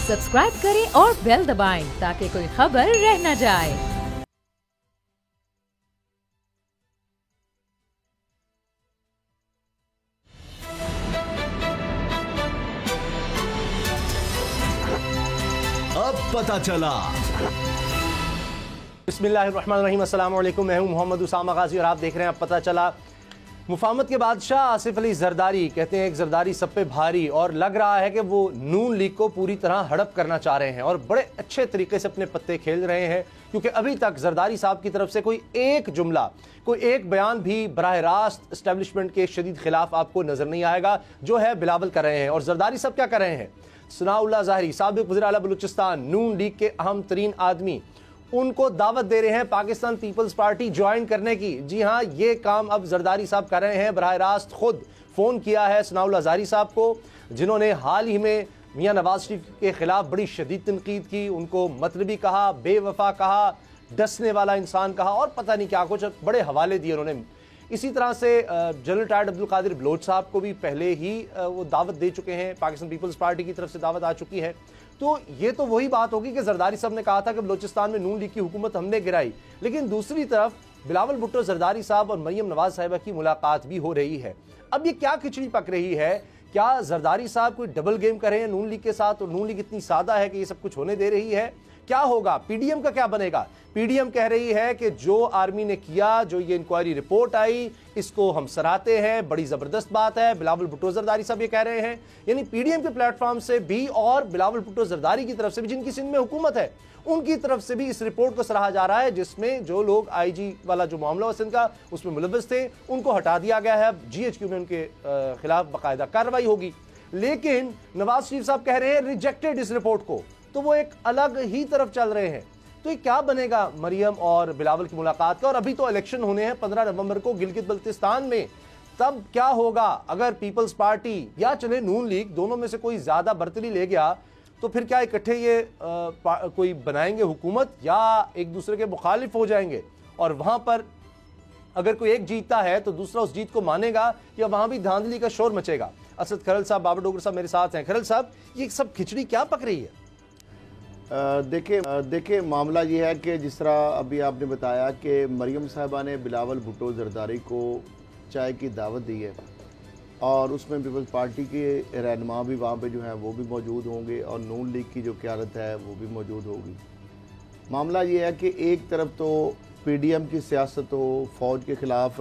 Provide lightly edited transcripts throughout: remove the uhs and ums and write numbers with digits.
Subscribe करें और bell दबाएं ताकि कोई खबर रह न जाए। अब पता चला। बिस्मिल्लाहिर्रहमानिर्रहीम, अस्सलाम वालेकुम। मैं हूं मोहम्मद उसामा गाजी और आप देख रहे हैं अब पता चला। मुफाहमत के बादशाह आसिफ अली जरदारी कहते हैं एक जरदारी सब पे भारी, और लग रहा है कि वो नून लीग को पूरी तरह हड़प करना चाह रहे हैं और बड़े अच्छे तरीके से अपने पत्ते खेल रहे हैं, क्योंकि अभी तक जरदारी साहब की तरफ से कोई एक जुमला, कोई एक बयान भी बराह रास्त इस्टेब्लिशमेंट के शदीद खिलाफ आपको नजर नहीं आएगा। जो है बिलावल कर रहे हैं। और जरदारी साहब क्या कर रहे हैं? सनाउल्लाह ज़ाहिरी साबिक़ वज़ीर आला बलूचिस्तान, नून लीग के अहम तरीन आदमी, उनको दावत दे रहे हैं पाकिस्तान पीपल्स पार्टी ज्वाइन करने की। जी हाँ, ये काम अब जरदारी साहब कर रहे हैं। बराह रास्त खुद फ़ोन किया है सनाउल्लाह ज़ाहिरी साहब को, जिन्होंने हाल ही में मियां नवाज शरीफ के खिलाफ बड़ी शदीद तनकीद की, उनको मतलबी कहा, बेवफा कहा, डसने वाला इंसान कहा और पता नहीं क्या कुछ बड़े हवाले दिए उन्होंने। इसी तरह से जनरल रिटायर्ड अब्दुल कादिर बलोच साहब को भी पहले ही वो दावत दे चुके हैं, पाकिस्तान पीपल्स पार्टी की तरफ से दावत आ चुकी है। तो ये तो वही बात होगी कि जरदारी साहब ने कहा था कि बलोचिस्तान में नून लीग की हुकूमत हमने गिराई, लेकिन दूसरी तरफ बिलावल भुट्टो, जरदारी साहब और मरियम नवाज साहिबा की मुलाकात भी हो रही है। अब ये क्या खिचड़ी पक रही है? क्या जरदारी साहब कोई डबल गेम कर रहे हैं नून लीग के साथ, और नून लीग इतनी सादा है कि ये सब कुछ होने दे रही है? क्या होगा? पीडीएम का क्या बनेगा? पीडीएम कह रही है कि जो आर्मी ने किया, जो ये इंक्वायरी रिपोर्ट आई, इसको हम सराहते हैं, बड़ी जबरदस्त बात है। बिलावल भुट्टो जरदारी साहब ये कह रहे हैं, यानी पीडीएम के प्लेटफॉर्म से भी और बिलावल भुट्टो जरदारी की तरफ से भी, जिनकी सिंध में हुकूमत है, उनकी तरफ से भी इस रिपोर्ट को सराहा जा रहा है, जिसमें जो लोग आईजी वाला जो मामला सिंध का उसमें मुलव्वस थे उनको हटा दिया गया है। जीएचक्यू में उनके खिलाफ बाकायदा कार्रवाई होगी। लेकिन नवाज शरीफ साहब कह रहे हैं रिजेक्टेड इस रिपोर्ट को, तो वो एक अलग ही तरफ चल रहे हैं। तो ये क्या बनेगा मरियम और बिलावल की मुलाकात का? और अभी तो इलेक्शन होने हैं 15 नवंबर को गिलगित बल्तिस्तान में। तब क्या होगा अगर पीपल्स पार्टी या चले नून लीग, दोनों में से कोई ज्यादा बर्तरी ले गया, तो फिर क्या इकट्ठे ये कोई बनाएंगे हुकूमत या एक दूसरे के मुखालिफ हो जाएंगे? और वहां पर अगर कोई एक जीतता है तो दूसरा उस जीत को मानेगा या वहां भी धांधली का शोर मचेगा? असद खरल साहब, बाबर डोगर साहब मेरे साथ हैं। खरल साहब, ये सब खिचड़ी क्या पक रही है? देखिए मामला ये है कि जिस तरह अभी आपने बताया कि मरियम साहिबा ने बिलावल भुट्टो जरदारी को चाय की दावत दी है, और उसमें पीपल्स पार्टी के रहनुमा भी वहाँ पे जो हैं वो भी मौजूद होंगे, और नून लीग की जो क़यादत है वो भी मौजूद होगी। मामला ये है कि एक तरफ तो पीडीएम की सियासत हो, फ़ौज के ख़िलाफ़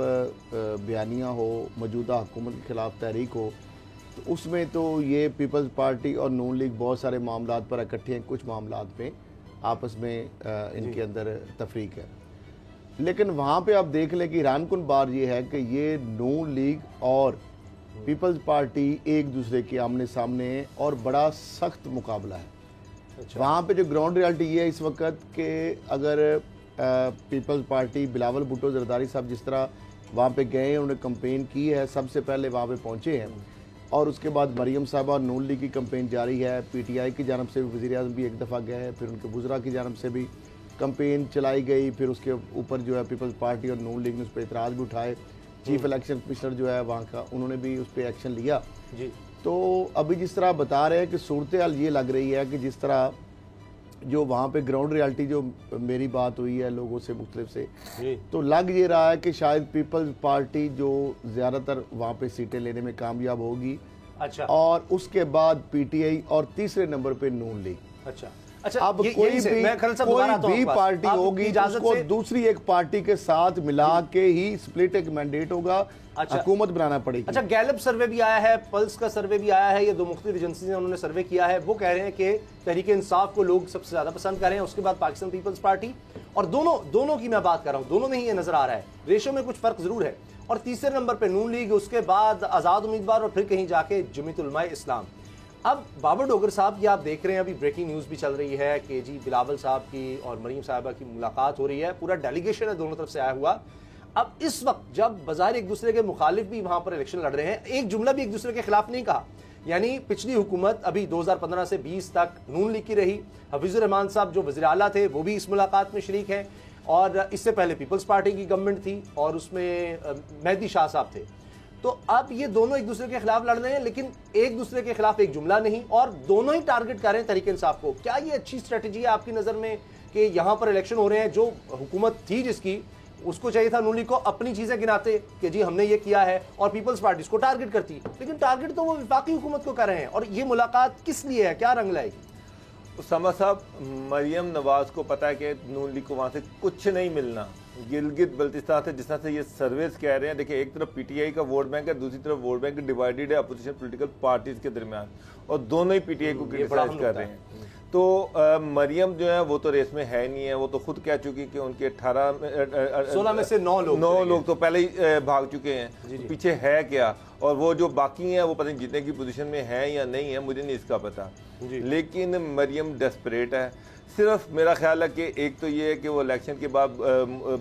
बयानियाँ हो, मौजूदा हुकूमत के ख़िलाफ़ तहरीक हो, तो उसमें तो ये पीपल्स पार्टी और नून लीग बहुत सारे मामलात पर इकट्ठे हैं, कुछ मामलात में आपस में इनके अंदर तफरीक है। लेकिन वहाँ पे आप देख लें कि हैरानकुन बात ये है कि ये नून लीग और पीपल्स पार्टी एक दूसरे के आमने सामने है और बड़ा सख्त मुकाबला है। अच्छा। वहाँ पे जो ग्राउंड रियलिटी ये है इस वक्त कि अगर पीपल्स पार्टी बिलावल भुट्टो जरदारी साहब जिस तरह वहाँ पे गए, उन्होंने कंपेन की है, सबसे पहले वहाँ पे पहुँचे हैं, और उसके बाद मरियम साहबा और नून लीग की कंपेन जारी है। पीटीआई की जानब से भी वज़ीर आज़म भी एक दफ़ा गए, फिर उनके वज़रा की जानब से भी कंपेन चलाई गई, फिर उसके ऊपर जो है पीपल्स पार्टी और नून लीग ने उस पर एतराज़ भी उठाए। चीफ इलेक्शन कमिश्नर जो है वहाँ का, उन्होंने भी उस पर एक्शन लिया जी। तो अभी जिस तरह बता रहे हैं कि सूरत हाल ये लग रही है कि जिस तरह जो वहाँ पे ग्राउंड रियलिटी, जो मेरी बात हुई है लोगों से मुख्तलिफ से, तो लग ये रहा है कि शायद पीपल्स पार्टी जो ज़्यादातर वहाँ पे सीटें लेने में कामयाब होगी। अच्छा। और उसके बाद पीटीआई और तीसरे नंबर पे नून लीग। अच्छा। अच्छा, अब कोई भी पार्टी होगी उसको दूसरी एक पार्टी के साथ मिला के ही स्प्लिट एक मैंडेट होगा। अच्छा। हुकूमत बनाना पड़ेगी। अच्छा, गैलप सर्वे भी आया है, पल्स का सर्वे भी आया है, ये दो मुख्तलिफ एजेंसी ने उन्होंने सर्वे किया है। वो कह रहे हैं कि तहरीक इंसाफ को लोग सबसे ज्यादा पसंद कर रहे हैं, उसके बाद पाकिस्तान पीपल्स पार्टी, और दोनों की मैं बात कर रहा हूँ, दोनों में ही ये नजर आ रहा है। रेशो में कुछ फर्क जरूर है। और तीसरे नंबर पर नून लीग, उसके बाद आजाद उम्मीदवार, और फिर कहीं जाके जमीयत उलमा इस्लाम। अब बाबर डोगर साहब की आप देख रहे हैं, अभी ब्रेकिंग न्यूज़ भी चल रही है कि जी बिलावल साहब की और मरीम साहिबा की मुलाकात हो रही है, पूरा डेलीगेशन है दोनों तरफ से आया हुआ। अब इस वक्त जब बाज़ाहिर एक दूसरे के मुखालिफ भी वहां पर इलेक्शन लड़ रहे हैं, एक जुमला भी एक दूसरे के खिलाफ नहीं कहा। यानी पिछली हुकूमत अभी 2015 से 20 तक नून लीग की रही। हफीजुर रहमान साहब जो वज़ीर आला थे वो भी इस मुलाकात में शरीक हैं, और इससे पहले पीपल्स पार्टी की गवर्नमेंट थी और उसमें मेहदी शाह साहब थे। तो अब ये दोनों एक दूसरे के खिलाफ लड़ रहे हैं, लेकिन एक दूसरे के खिलाफ एक जुमला नहीं, और दोनों ही टारगेट कर रहे हैं तहरीक इंसाफ को। क्या ये अच्छी स्ट्रेटेजी है आपकी नजर में कि यहाँ पर इलेक्शन हो रहे हैं, जो हुकूमत थी जिसकी, उसको चाहिए था नून लीग को अपनी चीजें गिनाते कि जी हमने ये किया है, और पीपल्स पार्टी उसको टारगेट करती, लेकिन टारगेट तो वो विफाकी हुकूमत को कर रहे हैं। और ये मुलाकात किस लिए है, क्या रंग लाएगी? उसामा साहब, मरियम नवाज को पता है कि नून लीग को वहाँ से कुछ नहीं मिलना। गिलगित बल्तिस्तान से जिस तरह से ये सर्वेस कह रहे हैं, देखिए एक तरफ पीटीआई का वोट बैंक है, दूसरी तरफ वोट बैंक डिवाइडेड है अपोजिशन पॉलिटिकल पार्टीज के दरमियान, और दोनों ही पीटीआई को क्रिटिसाइज कर रहे हैं। तो मरियम जो है वो तो रेस में है नहीं है, वो तो खुद कह चुकी कि उनके 16 में से 9 लोग तो पहले ही भाग चुके हैं, तो पीछे है क्या, और वो जो बाकी हैं वो पता नहीं जीतने की पोजीशन में है या नहीं है, मुझे नहीं इसका पता। लेकिन मरियम डेस्परेट है। सिर्फ मेरा ख्याल है कि एक तो ये है कि वो इलेक्शन के बाद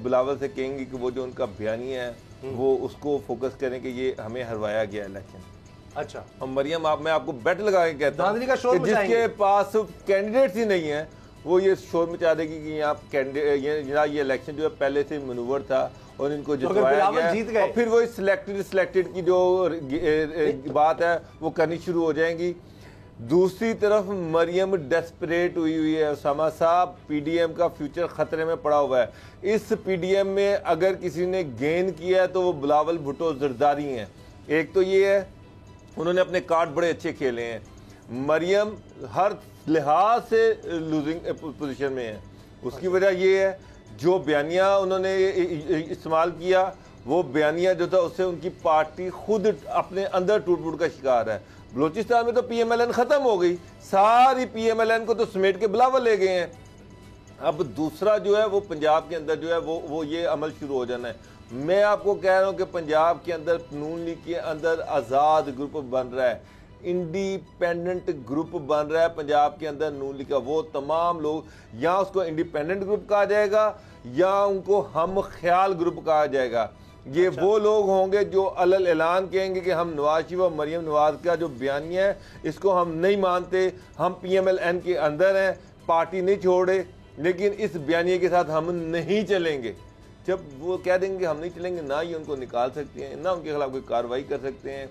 बिलावल से कहेंगे कि वो जो उनका बयानिया है वो उसको फोकस करें कि ये हमें हरवाया गया इलेक्शन। अच्छा, और मरियम मैं आपको बेट लगा के कहता हूँ कि जिसके पास कैंडिडेट्स ही नहीं है वो ये शोर मचा देगी कि यहाँ कैंडिडेट ये इलेक्शन जो है पहले से मनूवर था और इनको जितवाया गया, और फिर वो सिलेक्टेड की जो बात है वो करनी शुरू हो जाएंगी। दूसरी तरफ मरियम डेस्परेट हुई है। उसामा साहब, पीडीएम का फ्यूचर खतरे में पड़ा हुआ है। इस पीडीएम में अगर किसी ने गेन किया है तो वो बिलावल भुट्टो जरदारी हैं। एक तो ये है उन्होंने अपने कार्ड बड़े अच्छे खेले हैं। मरियम हर लिहाज से लूजिंग पोजीशन में है। उसकी वजह ये है जो बयानिया उन्होंने इस्तेमाल किया, वो बयानिया जो था उससे उनकी पार्टी खुद अपने अंदर टूट फूट का शिकार है। बलोचिस्तान में तो पीएमएलएन खत्म हो गई, सारी पीएमएलएन को तो समेट के बिलावल ले गए हैं। अब दूसरा जो है वो पंजाब के अंदर जो है वो ये अमल शुरू हो जाना है। मैं आपको कह रहा हूं कि पंजाब के अंदर नून लीग के अंदर आज़ाद ग्रुप बन रहा है, इंडिपेंडेंट ग्रुप बन रहा है पंजाब के अंदर नून लीग का। वो तमाम लोग या उसको इंडिपेंडेंट ग्रुप कहा जाएगा या उनको हम ख्याल ग्रुप कहा जाएगा। ये अच्छा। वो लोग होंगे जो अलल ऐलान कहेंगे कि हम नवाज शरीफ और मरियम नवाज का जो बयानिया है इसको हम नहीं मानते, हम पीएमएलएन के अंदर हैं, पार्टी नहीं छोड़े, लेकिन इस बयानिया के साथ हम नहीं चलेंगे। जब वो कह देंगे हम नहीं चलेंगे, ना ही उनको निकाल सकते हैं, ना उनके खिलाफ कोई कार्रवाई कर सकते हैं,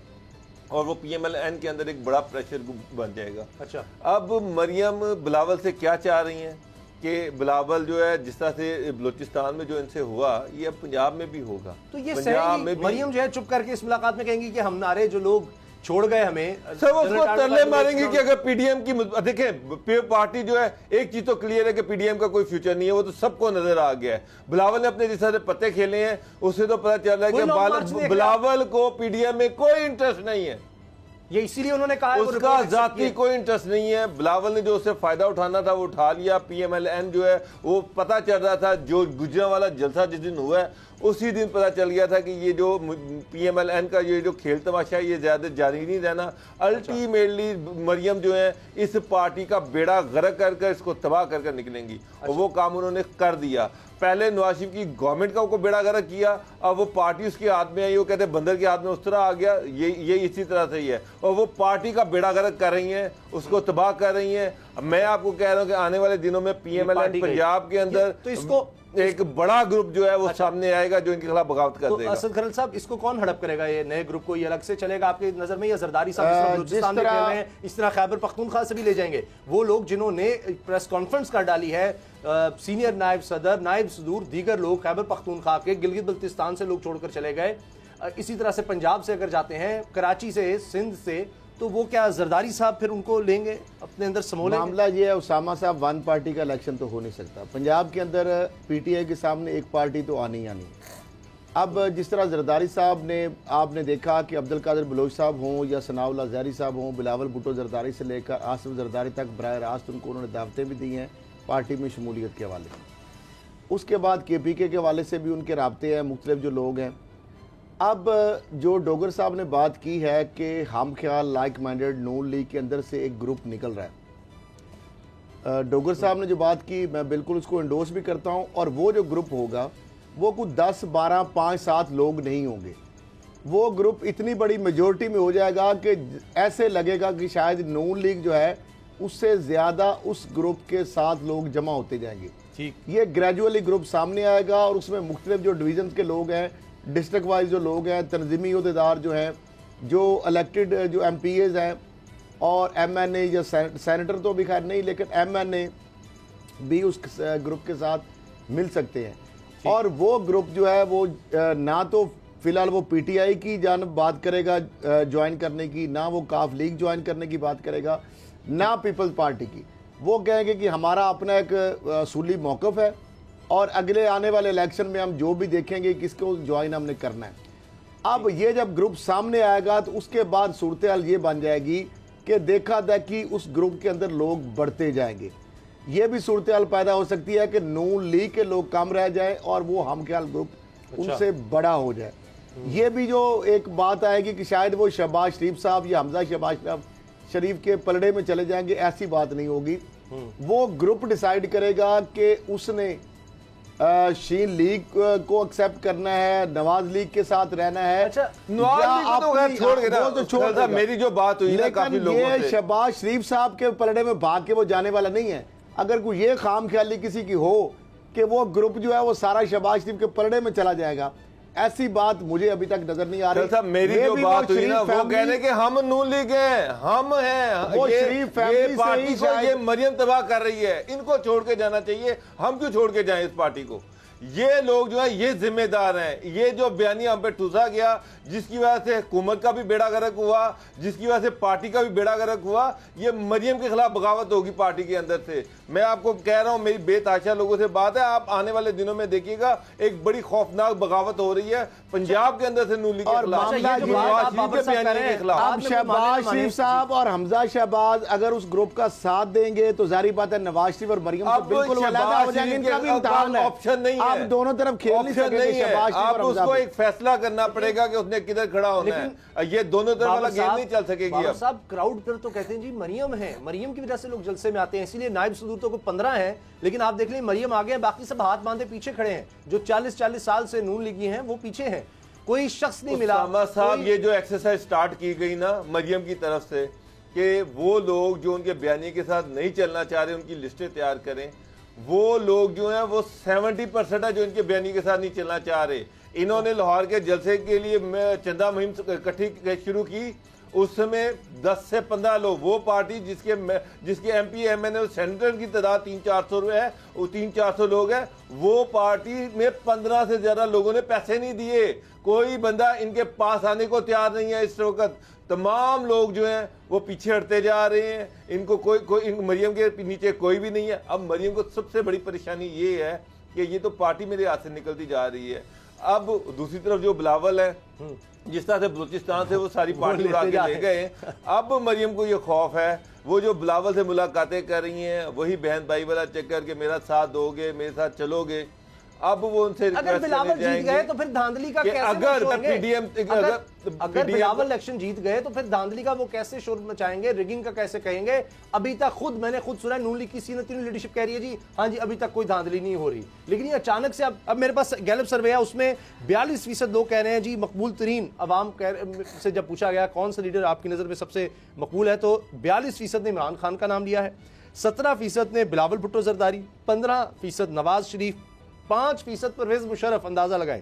और वो पीएमएलएन के अंदर एक बड़ा प्रेशर बन जाएगा। अच्छा, अब मरियम बिलावल से क्या चाह रही हैं कि बिलावल जो है जिस तरह से बलोचिस्तान में जो इनसे हुआ ये अब पंजाब में भी होगा। तो ये पंजाब में मरियम जो है चुप करके इस मुलाकात में कहेंगी कि हम नारे जो लोग छोड़ गए हमें सब उसको तरले मारेंगे कि अगर पीडीएम की देखें पार्टी जो है, एक चीज तो क्लियर है कि पीडीएम का कोई फ्यूचर नहीं है, वो तो सबको नजर आ गया है। बिलावल ने अपने जिस तरह से पत्ते खेले हैं उससे तो पता चल रहा है कि बिलावल को पीडीएम में कोई इंटरेस्ट नहीं है। ये इसीलिए उन्होंने कहा उसका जाती कोई इंटरेस्ट नहीं है। बिलावल ने जो उससे फायदा उठाना था वो उठा लिया। पीएमएलएन जो है वो पता चल रहा था, जो गुजरांवाला जलसा जिस दिन हुआ है उसी दिन पता चल गया था कि ये जो पीएमएलएन का ये जो खेल तमाशा है ये ज्यादा जारी नहीं रहना। अल्टीमेटली मरियम जो है इस पार्टी का बेड़ा गर्क कर इसको तबाह कर निकलेंगी, और वो काम उन्होंने कर दिया। पहले नवाज शरीफ की गवर्नमेंट का उनको बेड़ा गर्क किया, अब वो पार्टी उसके हाथ में आई, वो कहते हैं बंदर के हाथ में उस तरह आ गया, ये इसी तरह से ही है, और वो पार्टी का बेड़ा गर्क कर रही हैं, उसको तबाह कर रही हैं। मैं आपको कह रहा हूं कि आने वाले दिनों में पीएमएलएन पंजाब के अंदर तो इसको एक बड़ा ग्रुप जो है वो सामने आएगा जो इनके खिलाफ बगावत कर देगा। असद खरल साहब, इसको कौन हड़प करेगा? ये नए ग्रुप को ये अलग से चलेगा आपकी नजर में, या जरदारी साहब इस तरह खैबर पख्तूनख्वा से भी ले जाएंगे? वो लोग जिन्होंने प्रेस कॉन्फ्रेंस कर डाली है, सीनियर नायब सदर, नायब सदूर, दीगर लोग खैबर पख्तूनख्वा के, गिलगित बल्तिस्तान से लोग छोड़कर चले गए, इसी तरह से पंजाब से अगर जाते हैं, कराची से, सिंध से, तो वो क्या जरदारी साहब फिर उनको लेंगे अपने अंदर समोलेंगे? मामला ये है उसामा साहब, वन पार्टी का इलेक्शन तो हो नहीं सकता। पंजाब के अंदर पीटीआई के सामने एक पार्टी तो आनी आनी। अब जिस तरह जरदारी साहब ने, आपने देखा कि अब्दुल कादिर बलोच साहब हों या सनाउल्लाह ज़हरी साहब हों, बिलावल भुट्टो जरदारी से लेकर आसिफ जरदारी तक बराह रास्त उनको उन्होंने दावतें भी दी हैं पार्टी में शमूलियत के हवाले से। उसके बाद KPK के हवाले से भी उनके राब्ते हैं, मुख्तलिफ जो लोग हैं। अब जो डोगर साहब ने बात की है कि हम ख्याल लाइक माइंडेड नून लीग के अंदर से एक ग्रुप निकल रहा है, डोगर साहब ने जो बात की मैं बिल्कुल उसको इंडोर्स भी करता हूं। और वो जो ग्रुप होगा वो कुछ 10, 12, 5, 7 लोग नहीं होंगे। वो ग्रुप इतनी बड़ी मेजोरिटी में हो जाएगा कि ऐसे लगेगा कि शायद नून लीग जो है उससे ज़्यादा उस ग्रुप के साथ लोग जमा होते जाएंगे। ठीक, ये ग्रेजुअली ग्रुप सामने आएगा और उसमें मुख्तलिफ जो डिवीजन के लोग हैं डिस्ट्रिक्ट वाइज जो लोग हैं, तंजीमी अहदेदार जो हैं, जो इलेक्टेड जो MPAs हैं और MNA या सेनेटर तो भी खैर नहीं, लेकिन MNA भी उस ग्रुप के साथ मिल सकते हैं। और वो ग्रुप जो है वो ना तो फिलहाल वो PTI की जानब बात करेगा ज्वाइन करने की, ना वो काफ लीग ज्वाइन करने की बात करेगा, ना पीपल्स पार्टी की। वो कहेंगे कि हमारा अपना एक असूली मौक़िफ़ है और अगले आने वाले इलेक्शन में हम जो भी देखेंगे किसको ज्वाइन हमने करना है। अब ये जब ग्रुप सामने आएगा तो उसके बाद सूरत हाल ये बन जाएगी कि देखा था कि उस ग्रुप के अंदर लोग बढ़ते जाएंगे। ये भी सूरत हाल पैदा हो सकती है कि नून लीग के लोग कम रह जाए और वो हम ख्याल ग्रुप उनसे बड़ा हो जाए। ये भी जो एक बात आएगी कि शायद वो शहबाज शरीफ साहब या हमजा शहबाज शरीफ के पलड़े में चले जाएंगे, ऐसी बात नहीं होगी। वो ग्रुप डिसाइड करेगा कि उसने शीन लीग को एक्सेप्ट करना है, नवाज लीग के साथ रहना है। अच्छा, नवाज लीग तो खैर छोड़ के ना, तो छोड़ देगा। मेरी जो बात हुई ना काफी लोगों से, ये शहबाज शरीफ साहब के पलड़े में भाग के वो जाने वाला नहीं है। अगर कोई ये खाम ख्याली किसी की हो कि वो ग्रुप जो है वो सारा शहबाज शरीफ के पलड़े में चला जाएगा, ऐसी बात मुझे अभी तक नजर नहीं आ रही। मेरी जो बात हुई ना, वो कहने के हम नून लीग हैं, हम हैं, वो ये शरीफ फैमिली पार्टी को ये मरियम तबाह कर रही है, इनको छोड़ के जाना चाहिए। हम क्यों छोड़ के जाएं इस पार्टी को? ये लोग जो है ये जिम्मेदार हैं। ये जो बयानिया हम पे ठूसा गया, जिसकी वजह से हुकूमत का भी बेड़ा गर्क हुआ, जिसकी वजह से पार्टी का भी बेड़ा गर्क हुआ, ये मरियम के खिलाफ बगावत होगी पार्टी के अंदर से। मैं आपको कह रहा हूं, मेरी बेताशा लोगों से बात है, आप आने वाले दिनों में देखिएगा एक बड़ी खौफनाक बगावत हो रही है पंजाब के अंदर से नून लीग के खिलाफ। शहबाज शरीफ साहब और हमजा शहबाज अगर उस ग्रुप का साथ देंगे तो जाहिर बात है नवाज शरीफ और मरियम से बिल्कुल अलग हो जाएंगे। इनका भी इम्तिहान है, ऑप्शन नहीं है, आप दोनों तरफ खेल नहीं सकते। आप उसको एक फैसला करना पड़ेगा कि उसने किधर खड़ा होना है। ये दोनों तरफ वाला गेम नहीं चल सकेगी। अब साहब क्राउड पर तो कहते हैं जी मरियम है, मरियम की वजह से लोग जलसे में आते हैं, इसीलिए नायब सदूर तो 15 हैं, लेकिन आप देख लें मरियम आगे हैं, बाकी सब हाथ बांधे पीछे खड़े हैं। जो 40-40 साल से नून लीगी हैं वो पीछे हैं, कोई शख्स नहीं मिला। साहब ये जो एक्सरसाइज स्टार्ट की गई ना मरियम की तरफ से कि वो लोग जो उनके बयानी के साथ नहीं चलना चाह रहे उनकी लिस्टें तैयार करें, वो लोग जो हैं वो 70% है जो इनके बयानी के साथ नहीं चलना चाह रहे। इन्होंने लाहौर के जलसे के लिए चंदा मुहिम इकट्ठी शुरू की, उस समय 10 से 15 लोग, वो पार्टी जिसके MP MNA और सेनेटर की तादाद 300-400 है, वो 300-400 लोग हैं, वो पार्टी में 15 से ज्यादा लोगों ने पैसे नहीं दिए। कोई बंदा इनके पास आने को तैयार नहीं है इस वक्त। तमाम लोग जो हैं वो पीछे हटते जा रहे हैं। इनको कोई मरियम के नीचे कोई भी नहीं है। अब मरियम को सबसे बड़ी परेशानी ये है कि ये तो पार्टी मेरे हाथ से निकलती जा रही है। अब दूसरी तरफ जो बिलावल है, जिस तरह से बलूचिस्तान से वो सारी पार्टी उड़ा के ले गए, अब मरियम को ये खौफ है, वो जो बिलावल से मुलाकातें कर रही हैं, वही बहन भाई वाला चक्कर के मेरा साथ दोगे, मेरे साथ चलोगे। अब वो उनसे अगर बिलावल जीत गए तो फिर धांधली का कैसे अगर बिलावल इलेक्शन जीत गए तो फिर धांधली का वो कैसे शोर मचाएंगे, रिगिंग का कैसे कहेंगे? अभी तक मैंने खुद सुना नून लीग की सीनियर लीडरशिप कह रही है जी हाँ जी अभी तक कोई धांधली नहीं हो रही, लेकिन ये अचानक से अब मेरे पास गैलप सर्वे है, उसमें 42% लोग कह रहे हैं जी मकबूल तरीन अवाम से जब पूछा गया कौन सा लीडर आपकी नजर में सबसे मकबूल है तो 42% ने इमरान खान का नाम लिया है, 17% ने बिलावल भुट्टो जरदारी, 15% नवाज शरीफ, 5% परवेज मुशर्रफ, अंदाजा लगाएं,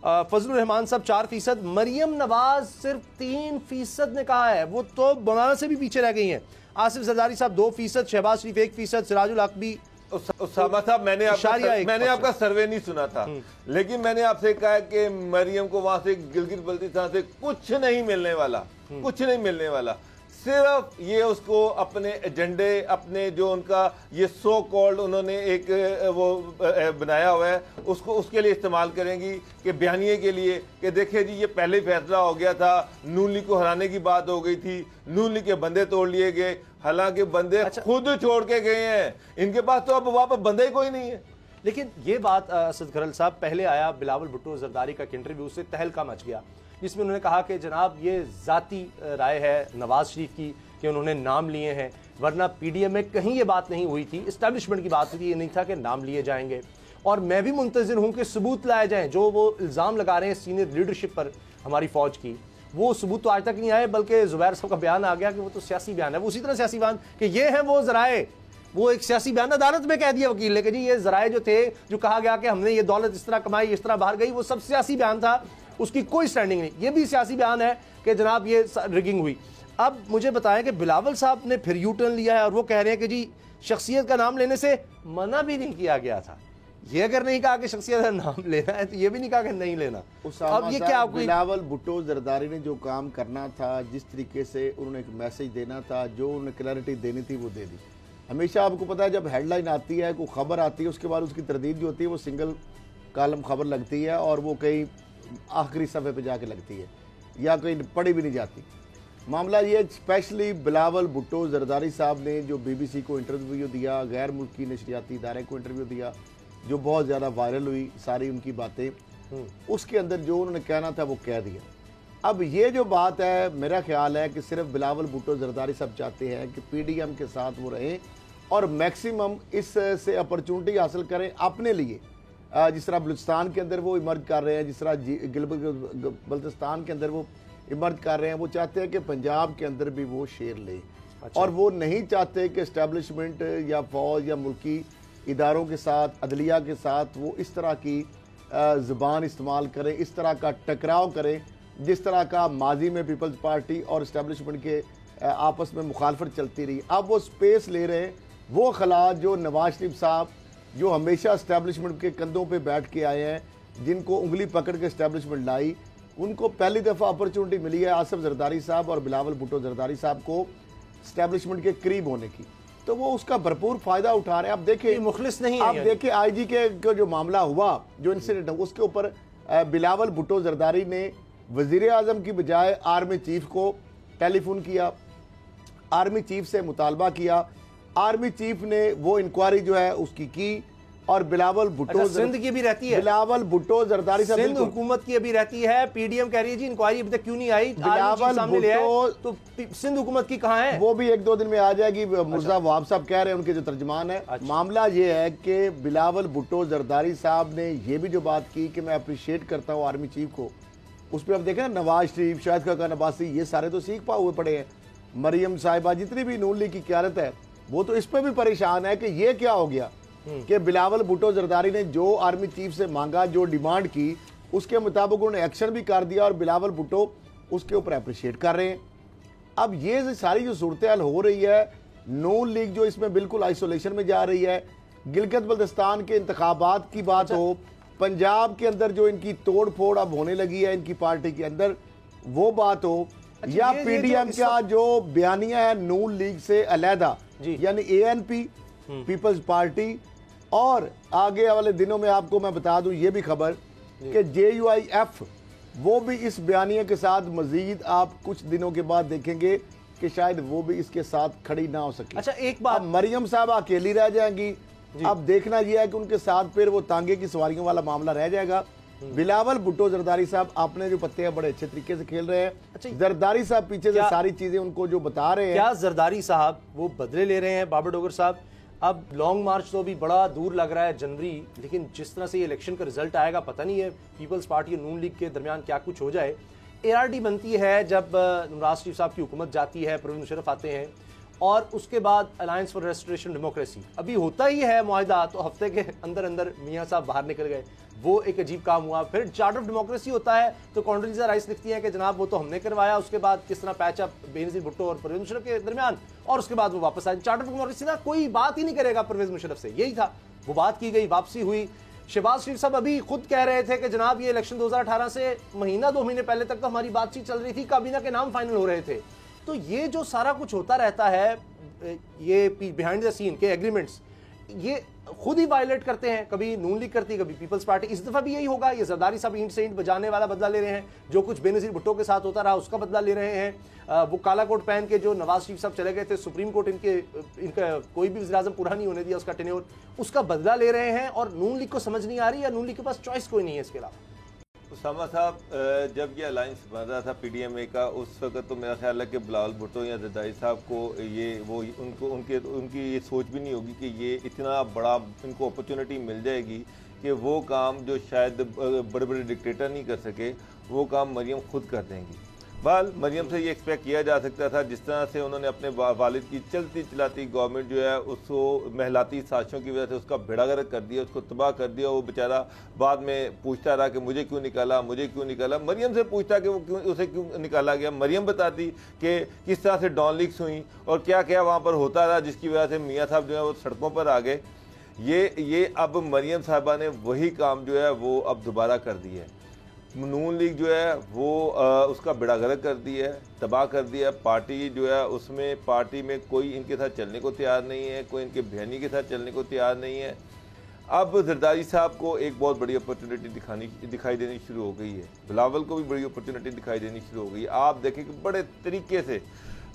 फजलुर रहमान साहब 4%, मरियम नवाज सिर्फ 3% ने कहा है, वो तो बनाना से भी पीछे रह गई हैं, आसिफ जरदारी साहब 2%, शहबाज शरीफ 1%, सिराजुल हक भी। उसामा साहब मैंने आपका सर्वे नहीं सुना था, लेकिन मैंने आपसे कहा कि मरियम को वहां से गिलगित बल्तिस्तान से कुछ नहीं मिलने वाला, कुछ नहीं मिलने वाला। सिर्फ ये उसको अपने एजेंडे, अपने जो उनका ये सो कॉल्ड उन्होंने एक वो बनाया हुआ है, उसको उसके लिए इस्तेमाल करेंगी कि बयानिए के लिए कि देखिए जी ये पहले ही फैसला हो गया था, नून लीग को हराने की बात हो गई थी, नून लीग के बंदे तोड़ लिए गए, हालांकि बंदे खुद छोड़ के गए हैं, इनके पास तो अब वापस बंदे ही कोई नहीं है। लेकिन ये बात असद खरल साहब पहले आया बिलावल भुट्टो जरदारी का इंटरव्यू से तहलका मच गया, जिसमें उन्होंने कहा कि जनाब ये जाती राय है नवाज शरीफ की कि उन्होंने नाम लिए हैं, वरना PDM में कहीं ये बात नहीं हुई थी, इस्टेब्लिशमेंट की बात हुई थी, ये नहीं था कि नाम लिए जाएंगे। और मैं भी मुंतज़िर हूं कि सबूत लाए जाएं, जो वो इल्ज़ाम लगा रहे हैं सीनियर लीडरशिप पर हमारी फौज की, वो सबूत तो आज तक नहीं आए, बल्कि जुबैर साहब का बयान आ गया कि वो तो सियासी बयान है, वो उसी तरह सियासी बयान कि ये है वो जराए वो एक सियासी बयान अदालत में कह दिया वकील ने कि जी ये जराए जो थे, जो कहा गया कि हमने ये दौलत इस तरह कमाई, इस तरह बाहर गई, वो सब सियासी बयान था, उसकी कोई स्टैंडिंग नहीं। ये भी सियासी बयान है कि जनाब ये रिगिंग हुई। अब मुझे बताएं कि बिलावल साहब ने फिर यू टर्न लिया है और वो कह रहे हैं कि जी शख्सियत का नाम लेने से मना भी नहीं किया गया था। ये अगर नहीं कहा कि शख्सियत का नाम लेना है तो ये भी नहीं कहा कि नहीं लेना। अब ये क्या, बिलावल भुट्टो जरदारी ने जो काम करना था, जिस तरीके से उन्होंने एक मैसेज देना था, जो उन्हें क्लैरिटी देनी थी, वो दे दी। हमेशा आपको पता है जब हेडलाइन आती है, कोई खबर आती है, उसके बाद उसकी तरदीद जो होती है वो सिंगल कॉलम खबर लगती है और वो कहीं आखिरी सफ़े पे जाके लगती है या कहीं पढ़ी भी नहीं जाती। मामला ये स्पेशली बिलावल भुट्टो जरदारी साहब ने जो BBC को इंटरव्यू दिया, गैर मुल्की नशरियाती इदारे को इंटरव्यू दिया, जो बहुत ज़्यादा वायरल हुई सारी उनकी बातें, उसके अंदर जो उन्होंने कहना था वो कह दिया। अब ये जो बात है, मेरा ख्याल है कि सिर्फ बिलावल भुट्टो जरदारी साहब चाहते हैं कि PDM के साथ वो रहें और मैक्सिमम इससे अपॉर्चुनिटी हासिल करें अपने लिए। जिस तरह बलूचिस्तान के अंदर वो इमर्ज कर रहे हैं, जिस तरह गिलगित बल्तिस्तान के अंदर वो इमर्ज कर रहे हैं, वो चाहते हैं कि पंजाब के अंदर भी वो शेयर लें। अच्छा। और वो नहीं चाहते कि इस्टेब्लिशमेंट या फौज या मुल्की इदारों के साथ, अदलिया के साथ वो इस तरह की ज़ुबान इस्तेमाल करें, इस तरह का टकराव करें जिस तरह का माजी में पीपल्स पार्टी और इस्टेब्लिशमेंट के आपस में मुखालफत चलती रही। अब वो स्पेस ले रहे हैं, वो खलात जो नवाज शरीफ साहब जो हमेशा इस्टेब्लिशमेंट के कंधों पे बैठ के आए हैं, जिनको उंगली पकड़ के इस्टेब्लिशमेंट लाई, उनको पहली दफ़ा अपॉर्चुनिटी मिली है आसिफ जरदारी साहब और बिलावल भुट्टो जरदारी साहब को इस्टेब्लिशमेंट के करीब होने की, तो वो उसका भरपूर फायदा उठा रहे हैं। अब देखिए मुखलिस नहीं, आप देखिए IG के जो मामला हुआ, जो इंसिडेंट है, उसके ऊपर बिलावल भुट्टो जरदारी ने वजीर आजम की बजाय आर्मी चीफ को टेलीफोन किया, आर्मी चीफ से मुतालबा किया, आर्मी चीफ ने वो इंक्वायरी जो है उसकी की और बिलावल भुट्टो सिंध की भी रहती है, बिलावल भुट्टो जरदारी साहब सिंध हुकूमत की अभी रहती है। PDM कह रही है जी इंक्वायरी अभी तक क्यों नहीं आई, बिलावल भुट्टो तो सिंध हुकूमत की कहाँ है? वो भी 1-2 दिन में आ जाएगी। मुर्जा वहाब साहब कह रहे हैं, उनके जो तर्जमान है। मामला ये है कि बिलावल भुट्टो जरदारी साहब ने ये भी जो बात की कि मैं अप्रिशिएट करता हूँ आर्मी चीफ को, उस पर आप देखें ना, नवाज शरीफ, शाहिद खान अब्बासी, ये सारे तो सीख हुए पड़े हैं। मरियम साहिबा, जितनी भी नून लीग की क्यादत है, वो तो इस पर भी परेशान है कि ये क्या हो गया कि बिलावल भुट्टो जरदारी ने जो आर्मी चीफ से मांगा, जो डिमांड की, उसके मुताबिक उन्होंने एक्शन भी कर दिया और बिलावल भुट्टो उसके ऊपर अप्रिशिएट कर रहे हैं। अब ये सारी जो सूरत हाल हो रही है, नून लीग जो इसमें बिल्कुल आइसोलेशन में जा रही है, गिलगित बल्तिस्तान के इंतखाबात की बात हो, पंजाब के अंदर जो इनकी तोड़ फोड़ अब होने लगी है इनकी पार्टी के अंदर, वो बात हो, या PDM का जो बयानिया है नून लीग से अलहदा, यानी ANP पीपल्स पार्टी, और आगे वाले दिनों में आपको मैं बता दूं ये भी खबर कि JUIF वो भी इस बयानिया के साथ मजीद आप कुछ दिनों के बाद देखेंगे कि शायद वो भी इसके साथ खड़ी ना हो सके। अच्छा, एक बात, मरियम साहब अकेली रह जाएंगी। अब देखना यह है कि उनके साथ फिर वो तांगे की सवारियों वाला मामला रह जाएगा। बिलावल भुट्टो जरदारी साहब आपने जो पत्ते हैं बड़े अच्छे तरीके से खेल रहे हैं। अच्छा, जरदारी साहब पीछे से सारी चीजें उनको जो बता रहे हैं, क्या जरदारी साहब वो बदले ले रहे हैं? बाबर डोगर साहब, अब लॉन्ग मार्च तो अभी बड़ा दूर लग रहा है, जनवरी, लेकिन जिस तरह से ये इलेक्शन का रिजल्ट आएगा पता नहीं है पीपल्स पार्टी और नून लीग के दरमियान क्या कुछ हो जाए। ARD बनती है जब नवाज शरीफ साहब की हुकूमत जाती है, परवेज मुशर्रफ आते हैं, और उसके बाद अलायंस फॉर रेस्टोरेशन डेमोक्रेसी अभी होता ही है मुआहिदा, तो हफ्ते के अंदर अंदर मियाँ साहब बाहर निकल गए, वो एक अजीब काम हुआ। फिर चार्टर ऑफ डेमोक्रेसी होता है तो कॉन्डोलीजा राइस लिखती है कि जनाब वो तो हमने करवाया, उसके बाद किस तरह पैचअप बेनज़ीर भुट्टो और परवेज मुशर्रफ के दरमियान, और उसके बाद वो वापस आए। चार्टर ऑफ डेमोक्रेसी ना कोई बात ही नहीं करेगा परवेज मुशर्रफ से, यही था, वो बात की गई, वापसी हुई। शहबाज शरीफ साहब अभी खुद कह रहे थे कि जनाब ये इलेक्शन 2018 से महीना 2 महीने पहले तक तो हमारी बातचीत चल रही थी, काबीना के नाम फाइनल हो रहे थे। तो ये जो सारा कुछ होता रहता है, ये बिहाइंड द सीन के एग्रीमेंट्स ये खुद ही वायलेट करते हैं, कभी नून लीग करती है, कभी पीपल्स पार्टी। इस दफा भी यही होगा, ये जरदारी साहब ईंट से ईंट बजाने वाला बदला ले रहे हैं, जो कुछ बेनज़ीर भुट्टो के साथ होता रहा उसका बदला ले रहे हैं। वो काला कोट पहन के जो नवाज शरीफ साहब चले गए थे सुप्रीम कोर्ट, इनका कोई भी वज़ीर-ए-आज़म पूरा नहीं होने दिया उसका टेन्योर, उसका बदला ले रहे हैं। और नून लीग को समझ नहीं आ रही, या नून लीग के पास चॉइस कोई नहीं है इसके अलावा। उसामा साहब, जब ये अलायंस बन रहा था PDMA का, उस वक्त तो मेरा ख्याल है कि बिलावल भुट्टो या जरदारी साहब को उनकी ये सोच भी नहीं होगी कि ये इतना बड़ा इनको अपॉर्चुनिटी मिल जाएगी कि वो काम जो शायद बड़े बड़े डिक्टेटर नहीं कर सके, वो काम मरियम खुद कर देंगी। बहरहाल मरियम से ये एक्सपेक्ट किया जा सकता था, जिस तरह से उन्होंने अपने वालिद की चलती चलाती गवर्नमेंट जो है उसको महलाती साजिशों की वजह से उसका बेड़ागर्क कर दिया, उसको तबाह कर दिया। वो बेचारा बाद में पूछता रहा कि मुझे क्यों निकाला, मुझे क्यों निकाला। मरियम से पूछता कि वो क्यों, उसे क्यों निकाला गया। मरियम बताती कि किस तरह से डॉन लीक्स हुई और क्या क्या वहाँ पर होता रहा, जिसकी वजह से मियाँ साहब जो है वो सड़कों पर आ गए। ये अब मरियम साहबा ने वही काम जो है वो अब दोबारा कर दिया है। नून लीग जो है वो उसका बेड़ागर्क कर दिया है, तबाह कर दिया। पार्टी जो है उसमें पार्टी में कोई इनके साथ चलने को तैयार नहीं है, कोई इनके बहनी के साथ चलने को तैयार नहीं है। अब जरदारी साहब को एक बहुत बड़ी अपॉर्चुनिटी दिखाई देनी शुरू हो गई है, बिलावल को भी बड़ी अपॉर्चुनिटी दिखाई देनी शुरू हो गई है। आप देखें कि बड़े तरीके से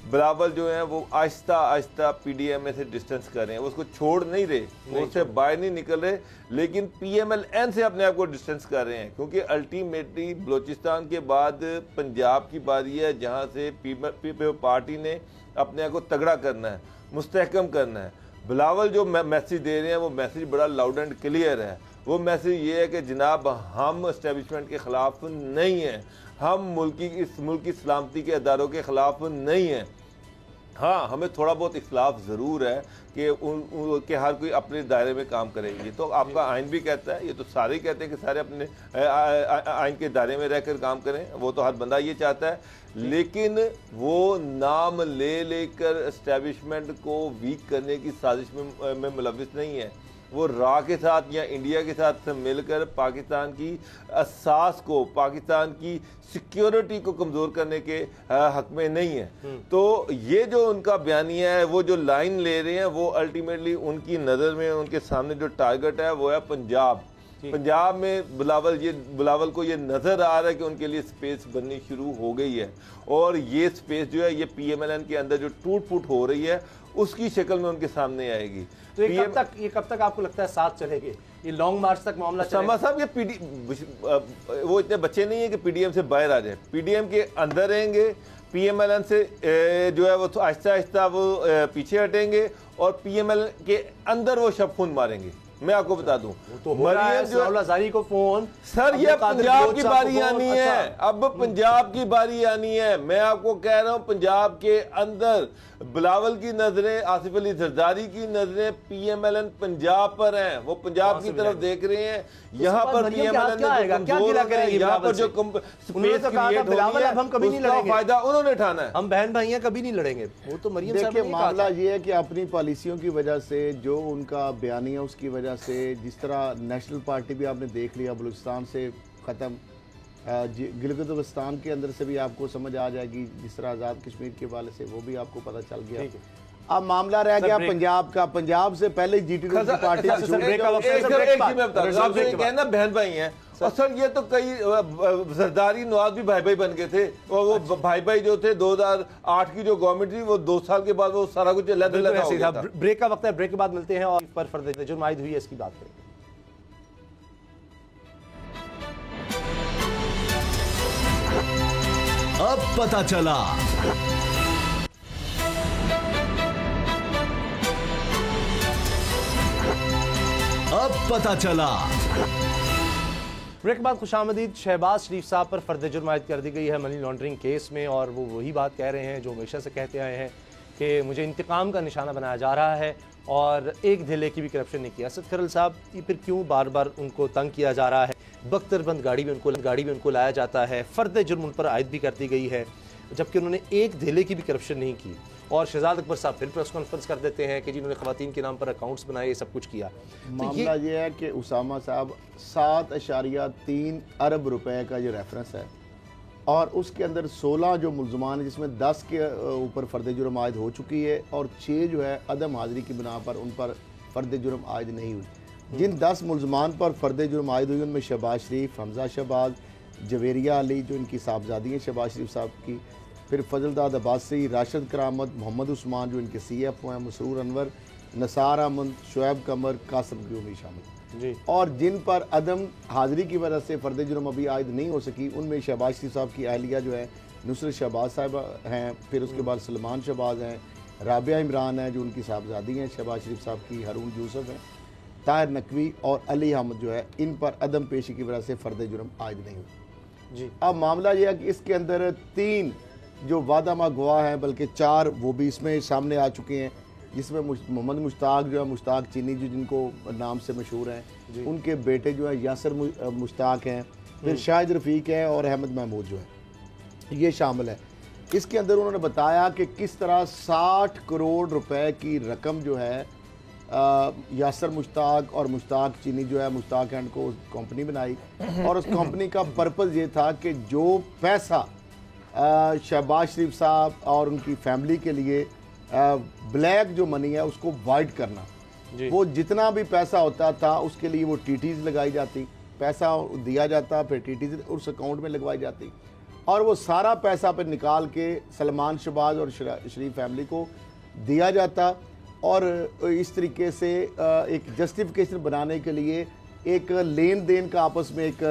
बिलावल जो है वो आहिस्ता आहिस्ता पीडीएम से डिस्टेंस कर रहे हैं, वो उसको छोड़ नहीं रहे, वो उससे बाहर नहीं निकल रहे, लेकिन पीएमएलएन से अपने आप को डिस्टेंस कर रहे हैं। क्योंकि अल्टीमेटली बलोचिस्तान के बाद पंजाब की बारी है, जहां से पीपल्स पार्टी ने अपने आप को तगड़ा करना है, मुस्तहकम करना है। बिलावल जो मैसेज दे रहे हैं वो मैसेज बड़ा लाउड एंड क्लियर है। वो मैसेज ये है कि जनाब हम एस्टेब्लिशमेंट के ख़िलाफ़ नहीं हैं, हम इस मुल्क की सलामती के अदारों के ख़िलाफ़ नहीं हैं। हाँ, हमें थोड़ा बहुत इख्लाफ ज़रूर है कि हर कोई अपने दायरे में काम करे। ये तो आपका आइन भी कहता है, ये तो सारे ही कहते हैं कि सारे अपने आइन के दायरे में रहकर काम करें, वो तो हर बंदा ये चाहता है। लेकिन वो नाम लेकर एस्टेब्लिशमेंट को वीक करने की साजिश में मुलविस नहीं है। वो रा के साथ या इंडिया के साथ मिलकर पाकिस्तान की असास को, पाकिस्तान की सिक्योरिटी को कमज़ोर करने के हक में नहीं है। तो ये जो उनका बयानिया है, वो जो लाइन ले रहे हैं, वो अल्टीमेटली उनकी नज़र में उनके सामने जो टारगेट है वो है पंजाब। पंजाब में बिलावल को ये नज़र आ रहा है कि उनके लिए स्पेस बननी शुरू हो गई है, और ये स्पेस जो है ये पीएमएलएन के अंदर जो टूट फूट हो रही है उसकी शक्ल में उनके सामने आएगी। तो ये कब तक आपको लगता है साथ चलेंगे? ये लॉन्ग मार्च तक मामला चलेगा? साहब ये वो इतने बच्चे नहीं है कि पीडीएम से बाहर आ जाए, पीडीएम के अंदर रहेंगे, पीएमएलएन से जो है वो आहिस्ता आहिस्ता वो पीछे हटेंगे और पीएमएल के अंदर वो शबखून मारेंगे। मैं आपको बता दूं, तो मरियम जो अज़हरी को फोन, सर ये पंजाब की बारी आनी है, अब पंजाब की बारी आनी है। मैं आपको कह रहा हूं पंजाब के अंदर बिलावल की नजरें, आसिफ अली जरदारी की नजरें पीएमएलएन पंजाब पर हैं, वो पंजाब की तरफ देख रहे हैं। यहाँ पर पीएमएलएन यहाँ पर जो हम कभी नहीं लड़ेंगे, फायदा उन्होंने उठाना है, हम बहन भाई कभी नहीं लड़ेंगे। वो तो मरियम देखिए मामला ये है कि अपनी पॉलिसियों की वजह से, जो उनका बयानिया उसकी वजह से, जिस तरह नेशनल पार्टी भी आपने देख लिया बलूचिस्तान से ख़त्म, गिलगित बल्तिस्तान के अंदर से भी आपको समझ आ जाएगी, जिस तरह आज़ाद कश्मीर के वाले से वो भी आपको पता चल गया। अब मामला रह गया पंजाब का। पंजाब से पहले जीटी पार्टी कहना बहन भाई हैं, और सर ये तो कई जरदारी नवाज भी भाई भाई बन गए थे, और वो भाई भाई जो थे 2008 की जो गवर्नमेंट थी वो 2 साल के बाद वो सारा कुछ अलग हो गया था। ब्रेक का वक्त है, ब्रेक के बाद मिलते हैं और पर फर्द जुर्म आयद हुई है इसकी बात करेंगे। अब पता चला ब्रेक के बाद खुशामदीद। शहबाज शरीफ साहब पर फर्द जुर्म आयद कर दी गई है मनी लॉन्ड्रिंग केस में, और वो वही बात कह रहे हैं जो हमेशा से कहते आए हैं कि मुझे इंतकाम का निशाना बनाया जा रहा है और एक ढेले की भी करप्शन नहीं किया। असद खरल साहब, ये फिर क्यों बार बार उनको तंग किया जा रहा है? बख्तरबंद गाड़ी में उनको लाया जाता है, फर्द जुर्म उन पर आयद भी कर दी गई है, जबकि उन्होंने एक ढेले की भी करप्शन नहीं की। और शहजाद अकबर साहब फिर प्रेस कॉन्फ्रेंस कर देते हैं कि जिन्होंने खवातीन के नाम पर अकाउंट्स बनाए, ये सब कुछ किया। मामला ये है कि उसामा साहब 7.3 अरब रुपए का जो रेफरेंस है, और उसके अंदर 16 जो मुलजमान है, जिसमें 10 के ऊपर फर्द जुर्म आयद हो चुकी है और 6 जो है अदम हाजिरी की बिना पर उन पर फर्द जुर्म आयद नहीं हुई। जिन 10 मुलजमान पर फर्द जुर्म आयद हुई उनमें शहबाज शरीफ, हमजा शहबाज, जवेरिया अली जो इनकी साहबजादी हैं शहबाज शरीफ साहब की, फिर फजलदाद अब्बासी, राशिद करामत, मोहम्मद उस्मान जो इनके CFO हैं, मसरूर अनवर, नसार अहमद, शुएब कमर, कासिम ग्यूमी शामिल जी। और जिन पर अदम हाजिरी की वजह से फर्द जुर्म अभी आयद नहीं हो सकी, उनमें शहबाज शरीफ साहब की अहलिया जो है नुसरत शहबाज साहब हैं, फिर उसके बाद सलमान शहबाज हैं, राबिया इमरान है जो उनकी साहबजादी हैं शहबाज शरीफ साहब की, हारून यूसुफ हैं, ताहिर नकवी और अली अहमद जो है, इन पर अदम पेशी की वजह से फर्द जुर्म आयद नहीं हुई। जी। अब मामला यह है कि इसके अंदर 3 जो वादामा गवाह हैं, बल्कि 4 वो भी इसमें सामने आ चुके हैं, जिसमें मोहम्मद मुश्ताक जो है, मुश्ताक चीनी जो जिनको नाम से मशहूर हैं, उनके बेटे जो है यासर मुश्ताक हैं, फिर शाहिद रफ़ीक हैं और अहमद महमूद जो है, ये शामिल है। इसके अंदर उन्होंने बताया कि किस तरह 60 करोड़ रुपए की रकम जो है यासर मुश्ताक और मुश्ताक चीनी जो है, मुश्ताक एंड को कंपनी बनाई और उस कंपनी का पर्पज़ ये था कि जो पैसा शहबाज शरीफ साहब और उनकी फैमिली के लिए ब्लैक जो मनी है उसको वाइट करना, वो जितना भी पैसा होता था उसके लिए वो टीटीज लगाई जाती, पैसा दिया जाता, फिर टीटीज उस अकाउंट में लगवाई जाती और वो सारा पैसा पे निकाल के सलमान शहबाज और शरीफ फैमिली को दिया जाता और इस तरीके से एक जस्टिफिकेशन बनाने के लिए एक लेन देन का आपस में एक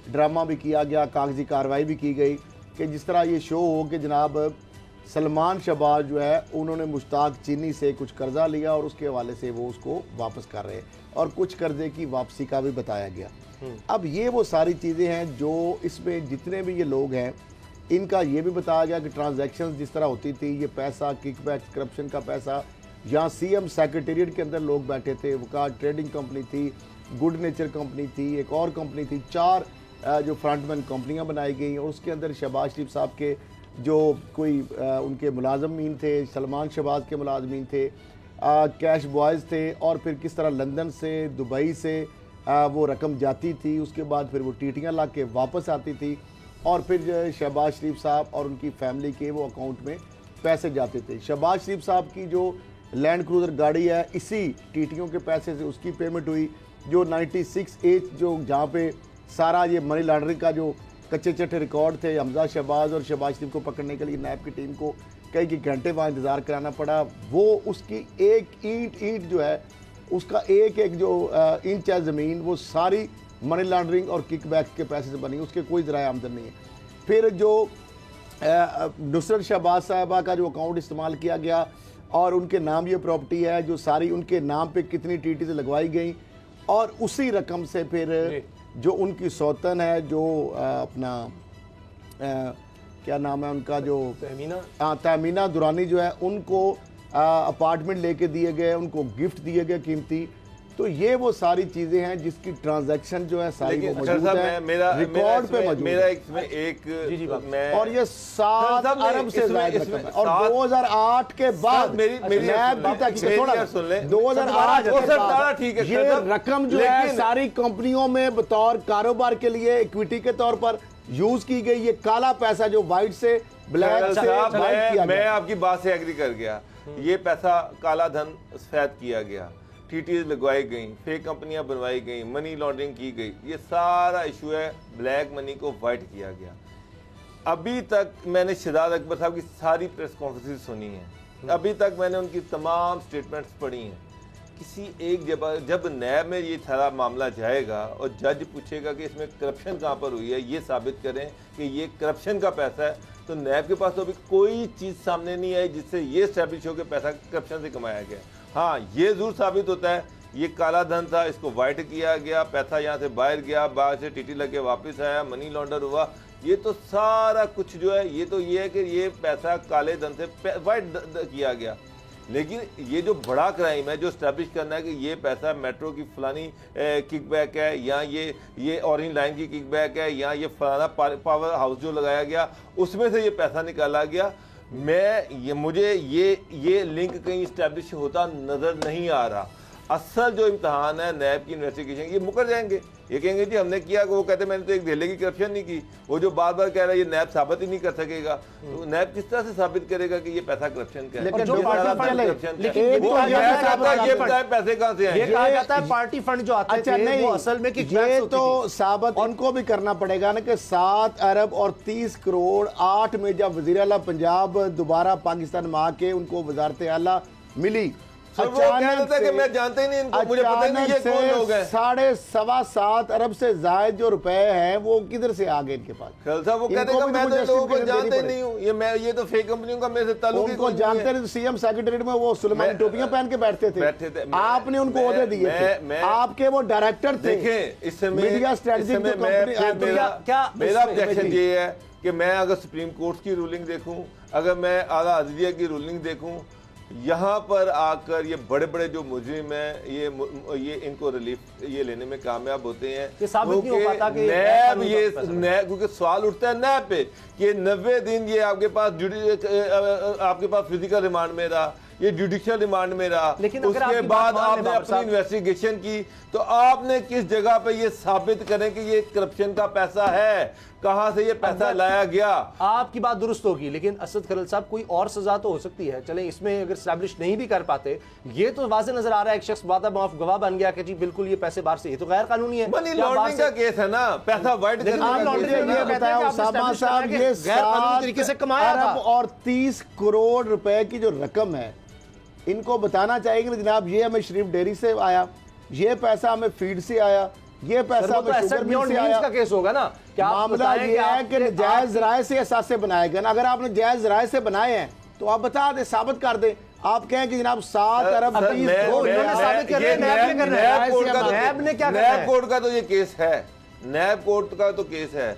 ड्रामा भी किया गया, कागजी कार्रवाई भी की गई कि जिस तरह ये शो हो कि जनाब सलमान शहबाज जो है उन्होंने मुश्ताक चीनी से कुछ कर्जा लिया और उसके हवाले से वो उसको वापस कर रहे हैं और कुछ कर्जे की वापसी का भी बताया गया। अब ये वो सारी चीज़ें हैं जो इसमें जितने भी ये लोग हैं इनका ये भी बताया गया कि ट्रांजैक्शंस जिस तरह होती थी, ये पैसा किकबैक करप्शन का पैसा, यहाँ सीएम सेक्रेटेरिएट के अंदर लोग बैठे थे, वकार ट्रेडिंग कंपनी थी, गुड नेचर कंपनी थी, एक और कंपनी थी, 4 जो फ्रंटमैन कंपनियां बनाई गई और उसके अंदर शहबाज शरीफ साहब के जो कोई उनके मुलाजमीन थे, सलमान शहबाज के मुलाजमीन थे, कैश बॉयज़ थे और फिर किस तरह लंदन से, दुबई से वो रकम जाती थी, उसके बाद फिर वो टीटियाँ ला के वापस आती थी और फिर जो शहबाज शरीफ साहब और उनकी फैमिली के वो अकाउंट में पैसे जाते थे। शहबाज शरीफ साहब की जो लैंड क्रूज़र गाड़ी है इसी टीटियों के पैसे से उसकी पेमेंट हुई, जो 96H जो जहाँ पे सारा ये मनी लॉन्ड्रिंग का जो कच्चे चट्टे रिकॉर्ड थे, हमजा शहबाज और शहबाज शरीफ को पकड़ने के लिए नैब की टीम को कई घंटे वहाँ इंतज़ार कराना पड़ा, वो उसकी एक ईंट जो है उसका एक जो इंच है ज़मीन वो सारी मनी लॉन्ड्रिंग और किकबैक के पैसे से बनी, उसके कोई ज़राए आमदन नहीं है। फिर जो नुसरत शहबाज साहबा का जो अकाउंट इस्तेमाल किया गया और उनके नाम ये प्रॉपर्टी है जो सारी उनके नाम पे कितनी टीटी से लगवाई गई और उसी रकम से फिर जो उनकी सौतन है जो अपना क्या नाम है उनका जो तहमीना दुरानी जो है उनको अपार्टमेंट लेके दिए गए, उनको गिफ्ट दिए गए कीमती। तो ये वो सारी चीजें हैं जिसकी ट्रांजैक्शन जो है सारी वो मौजूद है, रिकॉर्ड पे मौजूद है। इसमें एक मैं और ये 7 अरब से ज्यादा रकम है और 2008 के बाद मेरी 2008 के बाद ये रकम जो है सारी कंपनियों में बतौर कारोबार के लिए इक्विटी के तौर पर यूज की गई। ये काला पैसा जो व्हाइट से ब्लैक से व्हाइट किया गया। मैं आपकी बात से एग्री कर गया, ये पैसा काला धन सफेद किया गया, टीटीज लगवाई गई, फेक कंपनियां बनवाई गई, मनी लॉन्ड्रिंग की गई, ये सारा इशू है, ब्लैक मनी को वाइट किया गया। अभी तक मैंने शहजाद अकबर साहब की सारी प्रेस कॉन्फ्रेंस सुनी है, अभी तक मैंने उनकी तमाम स्टेटमेंट्स पढ़ी हैं। किसी एक जब नैब में ये सारा मामला जाएगा और जज पूछेगा कि इसमें करप्शन कहाँ पर हुई है, ये साबित करें कि ये करप्शन का पैसा है, तो नैब के पास तो अभी कोई चीज़ सामने नहीं आई जिससे ये स्टैब्लिश हो कि पैसा करप्शन से कमाया गया। हाँ, ये जरूर साबित होता है ये काला धन था, इसको वाइट किया गया, पैसा यहाँ से बाहर गया, बाहर से टीटी लगे वापस आया, मनी लॉन्डर हुआ, ये तो सारा कुछ जो है ये है कि ये पैसा काले धन से वाइट किया गया। लेकिन ये जो बड़ा क्राइम है जो स्टैब्लिश करना है कि ये पैसा मेट्रो की फलानी किकबैक है या ये ऑरेंज लाइन की किकबैक है या ये फलाना पावर हाउस जो लगाया गया उसमें से ये पैसा निकाला गया, मुझे ये लिंक कहीं स्टैब्लिश होता नजर नहीं आ रहा। असल जो इम्तहान है नैब की इन्वेस्टिगेशन, ये मुकर जाएंगे, ये कहेंगे जी हमने किया, वो कहते मैंने तो एक धेले की करप्शन नहीं की। वो जो बार बार कह रहा है ये नैब साबित ही नहीं कर सकेगा, तो नैब किस तरह से साबित करेगा कि ये पैसा करप्शन का है? ये बताएं पैसे कहाँ से आए? ये कहा जाता है पार्टी फंड जो आते थे वो असल में ये तो साबित उनको भी करना पड़ेगा ना कि 7 अरब और 30 करोड़ 8 में जब वज़ीर आला पंजाब दोबारा पाकिस्तान में आके उनको वजारत आला मिली अचानक से मैं जानते ही नहीं इनको, मुझे पता ही नहीं ये कौन लोग हैं। 7.25 अरब से जायद जो रुपए हैं वो किधर से आ गए इनके पास? साहब वो कहते हैं मैं तो लोगों को जानते नहीं हूँ, ये तो फेक कंपनियों का मेरे से ताल्लुक ही उनको जानते नहीं। सीएम सेक्रेटरीट में वो सुलेमानी टोपियां पहन के बैठते थे, आपने उनको ओहदे दिए थे, आपके वो डायरेक्टर थे। देखें इस समय मीडिया स्ट्रेटजी मेरा ऑब्जेक्शन ये है कि मैं अगर सुप्रीम कोर्ट की रूलिंग देखूं, अगर मैं आला अदलिया की रूलिंग देखूं, यहाँ पर आकर ये बड़े बड़े जो मुजरिम हैं ये इनको रिलीफ ये लेने में कामयाब होते हैं, क्योंकि सवाल उठता है नैब पे कि 90 दिन ये आपके पास फिजिकल रिमांड में रहा, ये जुडिशियल रिमांड में रहा, लेकिन उसके बाद आपने अपनी इन्वेस्टिगेशन की, तो आपने किस जगह पे ये साबित करें कि ये करप्शन का पैसा है, कहां से ये पैसा लाया गया? आपकी बात दुरुस्त होगी, लेकिन असद खलल साहब कोई और सजा तो हो सकती है। चलें इसमें अगर स्टैब्लिश नहीं भी कर पाते, ये तो वाज़ेह नजर आ रहा है एक शख्स वादा माफ गवाह बन गया कि जी बिल्कुल ये पैसे बाहर से, ये तो गैर कानूनी है, मनी लॉन्ड्रिंग का केस है ना, पैसा वाइट तरीके से कमाया था। और 30 करोड़ रुपए की जो रकम है इनको बताना चाहिए कि जनाब ये हमें शरीफ डेयरी से आया, ये पैसा हमें फीड से आया, ये पैसा हमें शुगर मिल से आया। का केस होगा ना, क्या मामला ये है कि जायज राय से एहसास बनाए गए ना। अगर आपने जायज राय से बनाए हैं तो आप बता दें, साबित कर दें। आप कहें कि जनाब 7 अरब 30 साबित कर रहे हैं, नैब कोर्ट का तो ये केस है, नैब कोर्ट का तो केस है।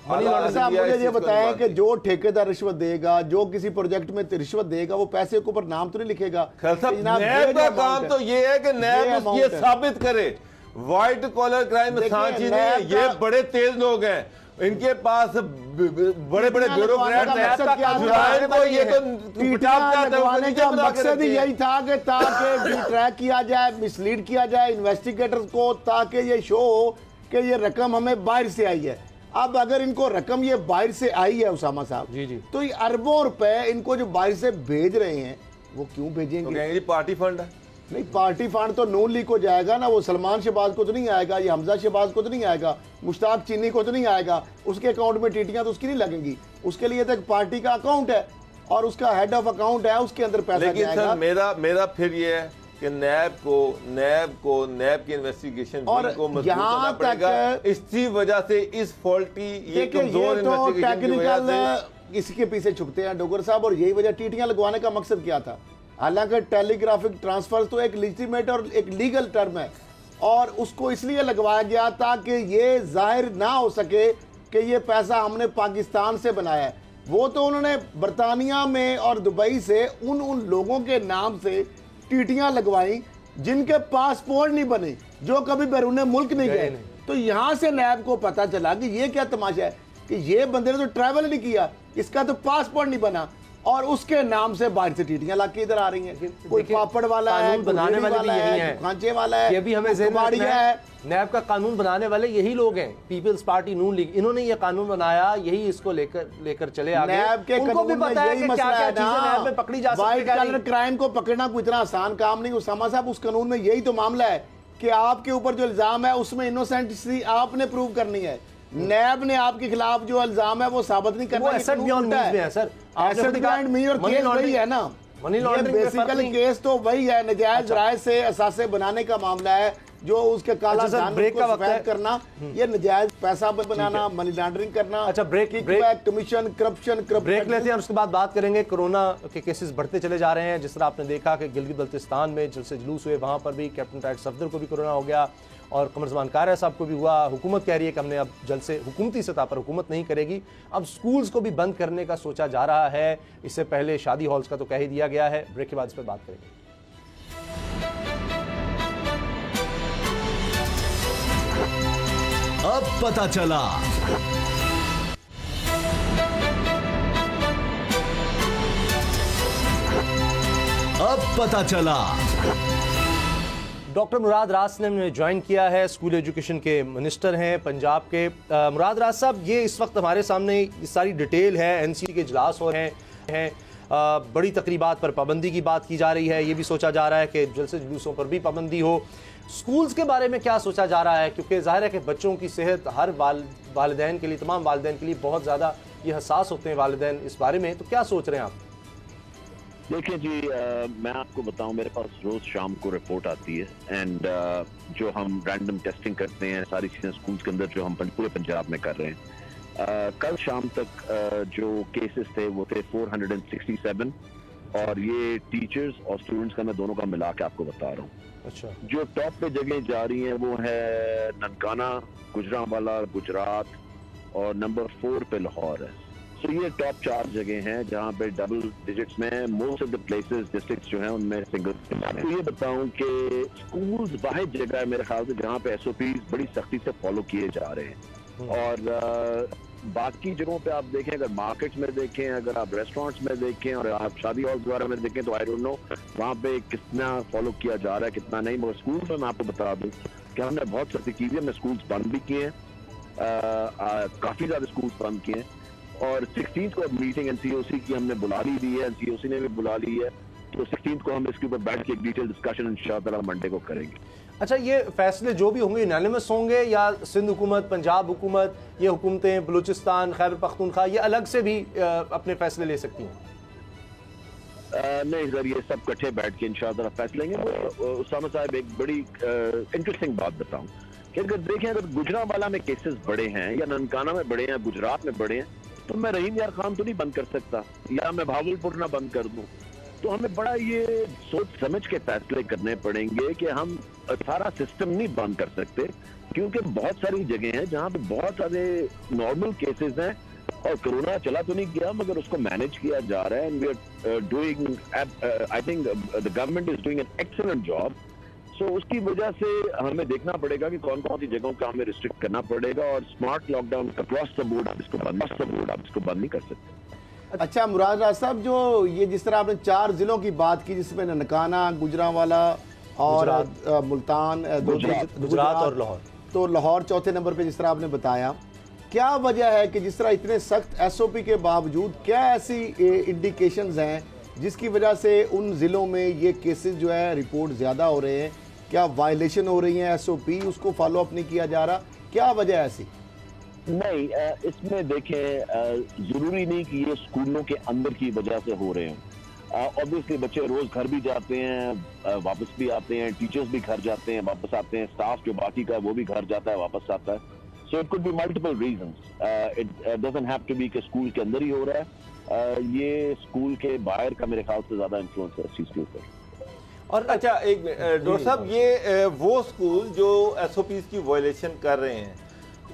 साहब मुझे ये बताएं कि जो ठेकेदार रिश्वत देगा, जो किसी प्रोजेक्ट में रिश्वत देगा, वो पैसे के ऊपर नाम तो नहीं लिखेगा। नैब का काम तो ये है कि नैब ये साबित करे व्हाइट कॉलर क्राइम सांची ने, ये बड़े तेज लोग हैं, इनके पास बड़े बड़े ब्यूरोक्रेट का मकसद ही यही था कि ताकि ट्रैक किया जाए, मिसलीड किया जाए इन्वेस्टिगेटर्स को, ताकि ये शो हो कि ये रकम हमें बाहर से आई है। अब अगर इनको रकम ये बाहर से आई है उसामा साहब, जी तो ये अरबों रुपए इनको जो बाहर से भेज रहे हैं वो क्यों भेजेंगे? तो पार्टी फंड है। नहीं, पार्टी फंड तो नून लीग को जाएगा ना, वो सलमान शहबाज को तो नहीं आएगा, ये हमजा शहबाज को तो नहीं आएगा, मुश्ताक चीनी को तो नहीं आएगा, उसके अकाउंट में टीटियां तो उसकी नहीं लगेंगी। उसके लिए तो पार्टी का अकाउंट है और उसका हेड ऑफ अकाउंट है, उसके अंदर पैसा लेकिन सर मेरा फिर ये है कि नैब की इन्वेस्टिगेशन और यहाँ तक इसी वजह से इस फॉल्टी ये कमजोर टेक्निकल इसके पीछे छुपते हैं डोगर साहब, और यही वजह टीटियां लगवाने का मकसद क्या था? हालांकि टेलीग्राफिक ट्रांसफर तो एक लेजिटिमेट और एक लीगल टर्म है, और उसको इसलिए लगवाया गया ताकि ये जाहिर ना हो सके कि ये पैसा हमने पाकिस्तान से बनाया है। वो तो उन्होंने बरतानिया में और दुबई से उन लोगों के नाम से टीटियां लगवाई जिनके पासपोर्ट नहीं बने, जो कभी बैरून मुल्क नहीं गए। तो यहां से नैब को पता चला कि ये क्या तमाशा है कि ये बंदे ने तो ट्रैवल नहीं किया, इसका तो पासपोर्ट नहीं बना, और उसके नाम से बाहर से टीटियां लाके इधर आ रही हैं। कोई पापड़ वाला है, बनाने वाले भी यही हैं, खांचे वाला है, ये भी हमें नैब का कानून बनाने वाले यही लोग हैं, पीपल्स पार्टी नून लीग, इन्होंने ये कानून बनाया, यही इसको लेकर चले आगे। नैब के उनको भी पता है कि क्या-क्या चीजें नैब में पकड़ी जा सकती है। व्हाइट कॉलर क्राइम को पकड़ना कोई इतना आसान काम नहीं। उसामा साहब, उस कानून में यही तो मामला है कि आपके ऊपर जो इल्जाम है उसमें इनोसेंसी आपने प्रूव करनी है। नैब ने आपके खिलाफ जो इल्जाम है वो साबित नहीं करना। एसेट बियॉन्ड मीन्स में है सर, एसेट बियॉन्ड मीन्स और केस वही है ना, मनी लॉन्ड्रिंग बेसिकली केस तो वही है, नजायज राय से असासे बनाने का मामला है, जो उसके काला धन को सफेद करना, ये नजायज पैसा बनाना, मनी लॉन्ड्रिंग करना। अच्छा, ब्रेक कमीशन, करप्शन। ब्रेक लेते हैं, उसके बाद बात करेंगे। कोरोना के केसेस बढ़ते चले जा रहे हैं, जिस तरह आपने देखा कि गिलगित बल्तिस्तान में जलसे जुलूस हुए, वहां पर भी कैप्टन टाइट सफदर को भी कोरोना हो गया और कमर जमान कारिया साहब को भी हुआ। हुकूमत कह रही है कि हमने अब जल्द से हुकूमती सतह पर हुकूमत नहीं करेगी, अब स्कूल्स को भी बंद करने का सोचा जा रहा है। इससे पहले शादी हॉल्स का तो कह ही दिया गया है। ब्रेक के बाद इस पर बात करेंगे। अब पता चला डॉक्टर मुराद रास ने ज्वाइन किया है, स्कूल एजुकेशन के मिनिस्टर हैं पंजाब के। मुराद रास साहब, ये इस वक्त हमारे सामने सारी डिटेल है, एनसीटी के इजलास हो रहे हैं, बड़ी तकरीबात पर पाबंदी की बात की जा रही है, ये भी सोचा जा रहा है कि जलसे जुलूसों पर भी पाबंदी हो। स्कूल्स के बारे में क्या सोचा जा रहा है, क्योंकि जाहिर है कि बच्चों की सेहत हर वालिदैन के लिए, तमाम वालिदैन के लिए बहुत ज़्यादा ये हसास होते हैं वालिदैन इस बारे में, तो क्या सोच रहे हैं आप? देखिए जी, मैं आपको बताऊं, मेरे पास रोज शाम को रिपोर्ट आती है एंड जो हम रैंडम टेस्टिंग करते हैं सारी चीजें स्कूल्स के अंदर जो हम पूरे पंजाब में कर रहे हैं। कल शाम तक जो केसेस थे वो थे 467 और ये टीचर्स और स्टूडेंट्स का मैं दोनों का मिला के आपको बता रहा हूँ। अच्छा, जो टॉप पे जगह जा रही हैं वो है ननकाना, गुजरांवाला, गुजरात और नंबर 4 पे लाहौर है। तो ये टॉप 4 जगह हैं जहाँ पे डबल डिजिट्स में most of the places districts जो हैं उनमें सिंगल। तो ये बताऊं कि स्कूल्स वाहिद जगह है मेरे ख्याल से जहाँ पे SOPs बड़ी सख्ती से फॉलो किए जा रहे हैं। और बाकी जगहों पे आप देखें, अगर मार्केट्स में देखें, अगर आप रेस्टोरेंट्स में देखें और आप शादी हॉल वगैरह में देखें तो आई डोंट नो वहाँ पे कितना फॉलो किया जा रहा है कितना नहीं। मगर स्कूल्स में मैं आपको बता दूं कि हमने बहुत सख्ती की है। हमने स्कूल्स बंद भी किए हैं, काफी ज्यादा स्कूल्स बंद किए हैं। और 16 को अब मीटिंग NCOC की हमने बुला ली दी है, NCOC ने भी बुला ली है। तो 16 को हम इसके ऊपर बैठ के एक डिटेल डिस्कशन इंशाअल्लाह मंडे को करेंगे। अच्छा, ये फैसले जो भी होंगे यूनानिमस होंगे या सिंध हुकूमत, पंजाब हुकूमत, ये हुकूमतें बलूचिस्तान, खैबर पख्तूनख्वा ये अलग से भी अपने फैसले ले सकती हैं? नहीं सर, ये सब इकट्ठे बैठ के इंशाअल्लाह फैसले लेंगे। उसामा साहब, एक बड़ी इंटरेस्टिंग बात बताऊं कि अगर देखें, अगर गुजरांवाला में केसेस बड़े हैं या ननकाना में बड़े हैं, गुजरात में बड़े हैं, तो मैं रहीम यार खान तो नहीं बंद कर सकता या मैं भावलपुर ना बंद कर दूं। तो हमें बड़ा ये सोच समझ के फैसले करने पड़ेंगे कि हम सारा सिस्टम नहीं बंद कर सकते, क्योंकि बहुत सारी जगह हैं जहां पे बहुत सारे नॉर्मल केसेस हैं और कोरोना चला तो नहीं गया मगर उसको मैनेज किया जा रहा है। And we are doing, I think the government is doing an excellent job. So उसकी वजह से हमें देखना पड़ेगा कि कौन कौन सी जगहों का हमें रिस्ट्रिक्ट करना पड़ेगा और smart lockdown across the board आप इसको बंद नहीं कर सकते। अच्छा मुराद राज साहब, जो ये जिस तरह आपने 4 जिलों की बात की जिसमें ननकाना, गुजरांवाला और मुल्तान, गुजरात और लाहौर, तो लाहौर चौथे नंबर पे जिस तरह आपने बताया, क्या वजह है कि जिस तरह इतने सख्त SOP के बावजूद क्या ऐसी इंडिकेशंस हैं जिसकी वजह से उन जिलों में ये केसेस जो है रिपोर्ट ज़्यादा हो रहे हैं? क्या वायलेशन हो रही है SOP, उसको फॉलो अप नहीं किया जा रहा, क्या वजह है ऐसी? नहीं, इसमें देखें, जरूरी नहीं कि ये स्कूलों के अंदर की वजह से हो रहे हैं। ऑब्वियसली बच्चे रोज घर भी जाते हैं, वापस भी आते हैं, टीचर्स भी घर जाते हैं, वापस आते हैं, स्टाफ जो बाकी का वो भी घर जाता है, वापस आता है। So it could be multiple reasons. It doesn't have to be कि स्कूल के अंदर ही हो रहा है। ये स्कूल के बाहर का मेरे ख्याल से ज्यादा इन्फ्लुएंस है इस चीज के ऊपर। और अच्छा, एक डॉक्टर साहब, ये वो स्कूल जो SOPs की वायलेशन कर रहे हैं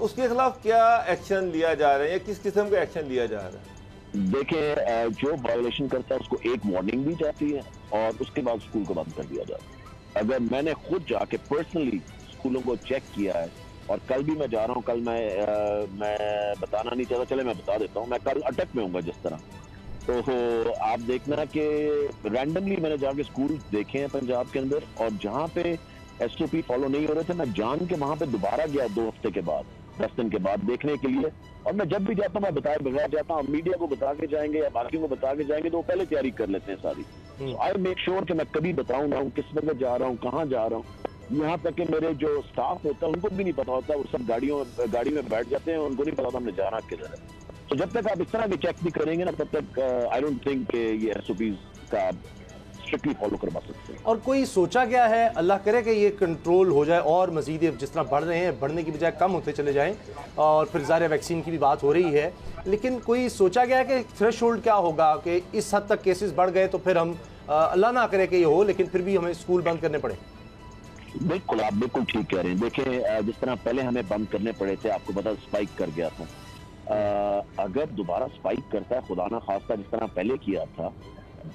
उसके खिलाफ क्या एक्शन लिया जा रहा है या किस किस्म का एक्शन लिया जा रहा है? देखिए, जो वायलेशन करता है उसको एक वार्निंग दी जाती है और उसके बाद स्कूल को बंद कर दिया जाता है। अगर मैंने खुद जाके पर्सनली स्कूलों को चेक किया है और कल भी मैं जा रहा हूँ, कल मैं बताना नहीं चाहता, चले मैं बता देता हूँ, मैं कल अटक में हूँ जिस तरह। तो आप देखना कि रैंडमली मैंने जाके स्कूल देखे हैं पंजाब के अंदर और जहाँ पे SOP फॉलो नहीं हो रहे थे, मैं जान के वहां पे दोबारा गया 2 हफ्ते के बाद, 10 दिन के बाद देखने के लिए। और मैं जब भी जाता हूँ मैं बताए बगैर जाता हूँ, मीडिया को बता के जाएंगे या बाकी को बता के जाएंगे तो वो पहले तैयारी कर लेते हैं सारी। आई मेक श्योर कि मैं कभी बताऊँ ना किस वजह जा रहा हूँ, कहाँ जा रहा हूँ। यहाँ तक कि मेरे जो स्टाफ होता है उनको भी नहीं पता होता, वो सब गाड़ी में बैठ जाते हैं, उनको नहीं पता होता हमने जाना किधर है। तो जब तक आप इस तरह के चेक नहीं करेंगे ना, तब तक आई डोंट थिंक ये SOPs का स्ट्रिक्टली फॉलो करवा सकते हैं। और कोई सोचा गया है, अल्लाह करे कि ये कंट्रोल हो जाए और मजीद जिस तरह बढ़ रहे हैं बढ़ने की बजाय कम होते चले जाएं, और फिर ज़ाहिर वैक्सीन की भी बात हो रही है, लेकिन कोई सोचा गया है कि थ्रेशोल्ड क्या होगा कि इस हद तक केसेस बढ़ गए तो फिर हम अल्लाह ना करे कि ये हो, लेकिन फिर भी हमें स्कूल बंद करने पड़े? बिल्कुल, आप बिल्कुल ठीक कह रहे हैं। देखें, जिस तरह पहले हमें बंद करने पड़े थे, आपको पता स्पाइक कर गया था, अगर दोबारा स्पाइक करता है खुदा ना खास्ता जिस तरह पहले किया था,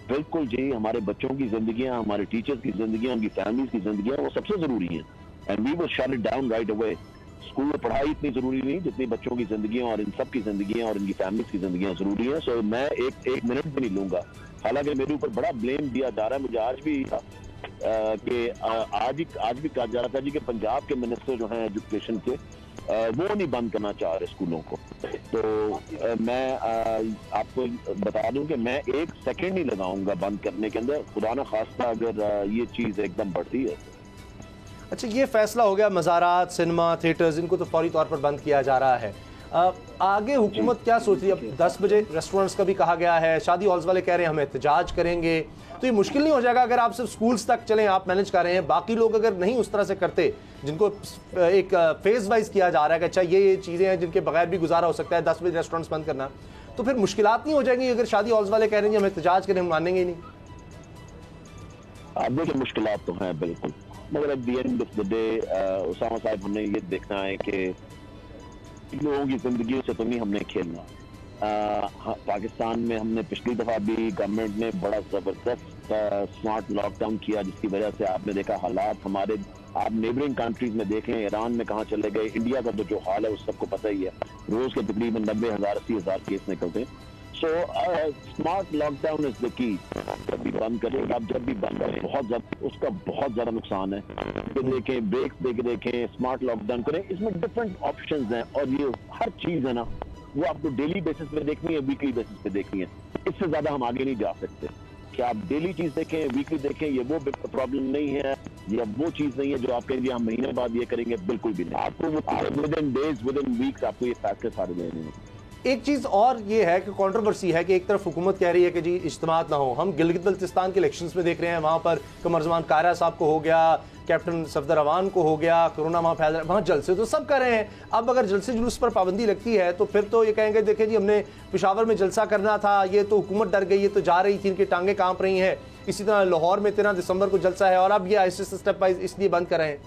बिल्कुल जी, हमारे बच्चों की जिंदगियां, हमारे टीचर्स की जिंदगियां, उनकी फैमिलीज की जिंदगियां वो सबसे जरूरी है and we will shut it down right away. School में पढ़ाई इतनी जरूरी नहीं जितनी बच्चों की जिंदगियां और इन सब की जिंदगियां और इनकी फैमिलीज की जिंदगियां जरूरी है। सो मैं एक मिनट भी नहीं लूंगा। हालांकि मेरे ऊपर बड़ा ब्लेम दिया जा रहा है, मुझे आज भी आज भी कहा जा रहा था जी कि पंजाब के मिनिस्टर जो हैं एजुकेशन के, वो नहीं बंद करना चाह रहे स्कूलों को। तो मैं आपको बता दूं कि मैं 1 सेकंड नहीं लगाऊंगा बंद करने के अंदर, खुदा ना खास्ता अगर ये चीज एकदम बढ़ती है। अच्छा, ये फैसला हो गया मज़ारात, सिनेमा, थिएटर्स, इनको तो फौरी तौर पर बंद किया जा रहा है। आगे हुकूमत क्या सोच रही है? अब 10 बजे रेस्टोरेंट्स का भी कहा गया है, शादी हॉल्स वाले कह रहे हैं हम एहतजाज करेंगे, तो ये मुश्किल नहीं हो जाएगा अगर आप सिर्फ स्कूल्स तक चलें, आप मैनेज कर रहे हैं, बाकी लोग अगर नहीं उस तरह से करते, जिनको एक फेज वाइज किया जा रहा है कि अच्छा ये चीज़ें हैं जिनके बगैर भी गुजारा हो सकता है, 10 बजे रेस्टोरेंट्स बंद करना, तो फिर मुश्किलात नहीं हो जाएंगी? अगर शादी हॉल्स वाले कह रहे हैं हम एहतजाज करें, हम मानेंगे ही नहीं। आप देखिए मुश्किलात तो हैं बिल्कुल, मगर at the end of the day Usama साहब, हमने ये देखना है कि लोगों की जिंदगी से तो नहीं हमने खेलना। पाकिस्तान में हमने पिछली दफा भी गवर्नमेंट ने बड़ा जबरदस्त स्मार्ट लॉकडाउन किया, जिसकी वजह से आपने देखा हालात हमारे, आप नेबरिंग कंट्रीज में देखें, ईरान में कहाँ चले गए, इंडिया का तो जो हाल है उस सबको पता ही है, रोज के तकरीबन 90,000 80,000 केस निकलते हैं। So smart lockdown is the key. जब भी बंद करें, आप जब भी बंद करें, उसका बहुत ज्यादा नुकसान है। तो देखें, ब्रेक्स देखें, स्मार्ट लॉकडाउन करें, इसमें डिफरेंट ऑप्शंस हैं, और ये हर चीज है ना वो आपको डेली बेसिस पे देखनी है, वीकली बेसिस पे देखनी है, इससे ज्यादा हम आगे नहीं जा सकते। कि आप डेली चीज देखें, वीकली देखें, ये वो प्रॉब्लम नहीं है, ये वो चीज नहीं है जो आप कहेंगे हम महीने बाद ये करेंगे, बिल्कुल भी नहीं। आपको with in days, with in weeks आपको ये फैसले सारे लेने हैं। एक चीज़ और ये है कि कंट्रोवर्सी है कि एक तरफ हुकूमत कह रही है कि जी इज्तिमात ना हो, हम गिलगित बल्तिस्तान के इलेक्शंस में देख रहे हैं, वहाँ पर कमरजमान कारा साहब को हो गया, कैप्टन सफदर अवान को हो गया, कोरोना वहाँ फैल रहा है, वहाँ जलसे तो सब कर रहे हैं। अब अगर जलसे जुलूस पर पाबंदी लगती है तो फिर तो ये कहेंगे देखें जी हमने पेशावर में जलसा करना था, ये तो हुकूमत डर गई, ये तो जा रही थी, इनकी टांगें कांप रही हैं। इसी तरह लाहौर में 13 दिसंबर को जलसा है और अब ये आहिस्ते से स्टेप वाइज इसलिए बंद कर रहे हैं।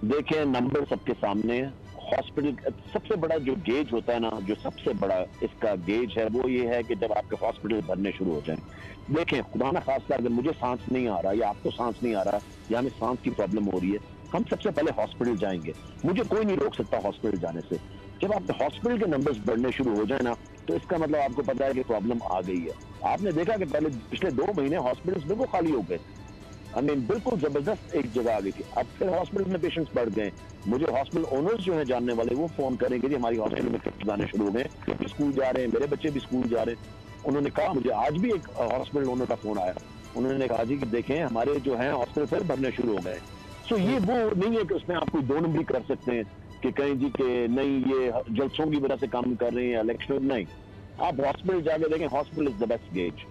देखें, नंबर सबके सामने है। हॉस्पिटल सबसे बड़ा जो गेज होता है ना, जो सबसे बड़ा इसका गेज है वो ये है कि जब आपके हॉस्पिटल भरने शुरू हो जाएं। देखें, खुदा ना खास्ता अगर मुझे सांस नहीं आ रहा या आपको सांस नहीं आ रहा या हमें सांस की प्रॉब्लम हो रही है, हम सबसे पहले हॉस्पिटल जाएंगे, मुझे कोई नहीं रोक सकता हॉस्पिटल जाने से। जब आपके हॉस्पिटल के नंबर्स बढ़ने शुरू हो जाए ना, तो इसका मतलब आपको पता है कि प्रॉब्लम आ गई है। आपने देखा कि पहले पिछले 2 महीने हॉस्पिटल्स बिल्कुल खाली हो गए, बिल्कुल जबरदस्त एक जगह आ गई थी। अब फिर हॉस्पिटल में पेशेंट्स बढ़ गए। मुझे हॉस्पिटल ओनर्स जो हैं जानने वाले, वो फोन करेंगे जी हमारी हॉस्पिटल में पेशेंट्स आने शुरू हो गए, स्कूल जा रहे हैं, मेरे बच्चे भी स्कूल जा रहे हैं। उन्होंने कहा, मुझे आज भी एक हॉस्पिटल ओनर का फोन आया, उन्होंने कहा जी कि देखें हमारे जो है हॉस्पिटल फिर भरने शुरू हो गए। सो ये वो नहीं है कि उसमें आप कोई 2 नंबरी कर सकते हैं कि कहीं जी के नहीं ये जलसों की वजह से काम कर रहे हैं, इलेक्शन नहीं। आप हॉस्पिटल जाके देखें, hospital is the best gauge.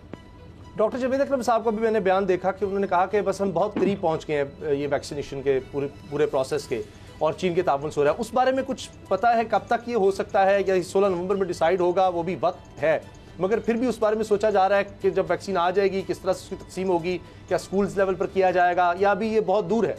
Doctor Javed Akram साहब का भी मैंने बयान देखा कि उन्होंने कहा कि बस हम बहुत करीब पहुंच गए हैं ये वैक्सीनेशन के पूरे प्रोसेस के, और चीन के ताबन से हो रहा है। उस बारे में कुछ पता है कब तक ये हो सकता है, या 16 नवंबर में डिसाइड होगा, वो भी वक्त है, मगर फिर भी उस बारे में सोचा जा रहा है कि जब वैक्सीन आ जाएगी किस तरह से उसकी तकसीम होगी, क्या स्कूल्स लेवल पर किया जाएगा या अभी ये बहुत दूर है?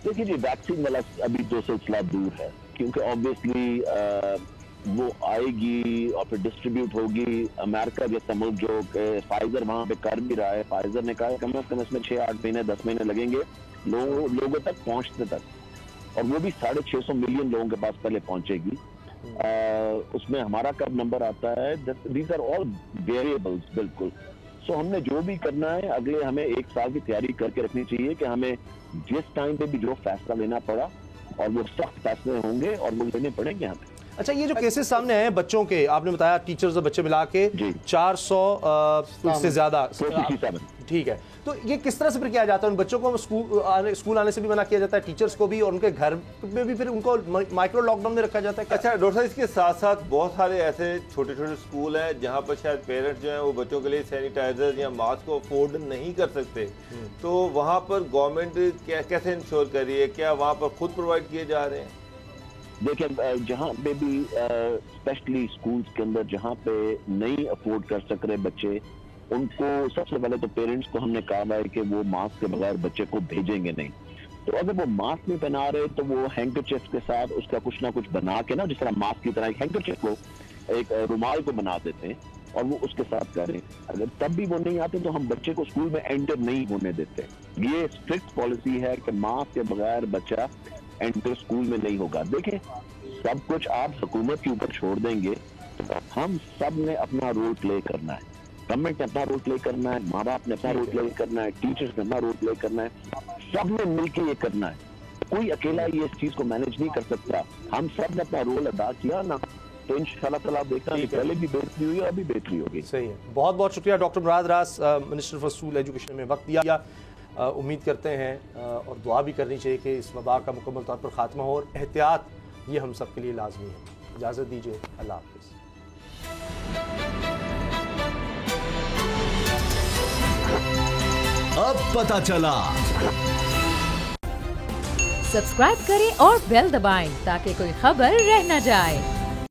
देखिए जी, वैक्सीन वाला अभी तो सिलसिला दूर है, क्योंकि ऑब्वियसली वो आएगी और फिर डिस्ट्रीब्यूट होगी। अमेरिका जैसा मुल्क जो फाइजर वहां पे कर भी रहा है, फाइजर ने कहा कम से कम इसमें 6-8 महीने 10 महीने लगेंगे लोगों तक पहुंचने तक, और वो भी 650 मिलियन लोगों के पास पहले पहुंचेगी। उसमें हमारा कब नंबर आता है, दीज आर ऑल वेरिएबल्स बिल्कुल। सो हमने जो भी करना है अगले हमें 1 साल की तैयारी करके रखनी चाहिए कि हमें जिस टाइम पे भी जो फैसला लेना पड़ा, और वो सख्त फैसले होंगे और वो लेने पड़ेंगे हमें। अच्छा, ये जो केसेस सामने आए हैं बच्चों के, आपने बताया टीचर्स और बच्चे मिला के 400 से ज्यादा, ठीक है, तो ये किस तरह से फिर किया जाता है? उन बच्चों को स्कूल आने से भी मना किया जाता है, टीचर्स को भी, और उनके घर में भी फिर उनको माइक्रो लॉकडाउन में रखा जाता है? अच्छा डॉक्टर साहब, इसके साथ साथ बहुत सारे ऐसे छोटे छोटे स्कूल हैं जहाँ पर शायद पेरेंट्स जो हैं वो बच्चों के लिए सैनिटाइजर या मास्क को अफोर्ड नहीं कर सकते, तो वहाँ पर गवर्नमेंट कैसे इंश्योर कर रही है, क्या वहाँ पर खुद प्रोवाइड किए जा रहे हैं? देखिए, जहाँ पे भी स्पेशली स्कूल्स के अंदर जहाँ पे नहीं अफोर्ड कर सक रहे बच्चे, उनको सबसे पहले तो पेरेंट्स को हमने कहा है कि वो मास्क के बगैर बच्चे को भेजेंगे नहीं। तो अगर वो मास्क नहीं पहना रहे तो वो हैंकरचिफ के साथ उसका कुछ ना कुछ बना के ना, जिस तरह मास्क की तरह एक हैंकरचिफ को, एक रुमाल को बना देते हैं और वो उसके साथ करें। अगर तब भी वो नहीं आते तो हम बच्चे को स्कूल में एंटर नहीं होने देते। ये स्ट्रिक्ट पॉलिसी है कि मास्क के बगैर बच्चा एंटर स्कूल में नहीं होगा। देखें, सब कुछ आप हुकूमत के ऊपर छोड़ देंगे तो हम सब ने अपना रोल प्ले करना है। गवर्नमेंट ने अपना रोल प्ले करना है, माँ बाप ने अपना रोल प्ले करना है, टीचर्स ने अपना रोल प्ले करना है, सब ने मिलकर ये करना है। कोई अकेला ये इस चीज को मैनेज नहीं कर सकता। हम सब ने अपना रोल अदा किया ना, तो इंशाल्लाह ताला आप देखना कि पहले भी बेहतरी हुई और अभी बेहतरी होगी। सही है, बहुत बहुत शुक्रिया डॉक्टर मुराद रास, मिनिस्टर फॉर स्कूल एजुकेशन में वक्त दिया। उम्मीद करते हैं और दुआ भी करनी चाहिए कि इस वबा का मुकम्मल तौर पर खात्मा हो और एहतियात ये हम सब के लिए लाजमी है। इजाज़त दीजिए, अल्लाह हाफ़िज़। अब पता चला। सब्सक्राइब करें और बेल दबाएं ताकि कोई खबर रह न जाए।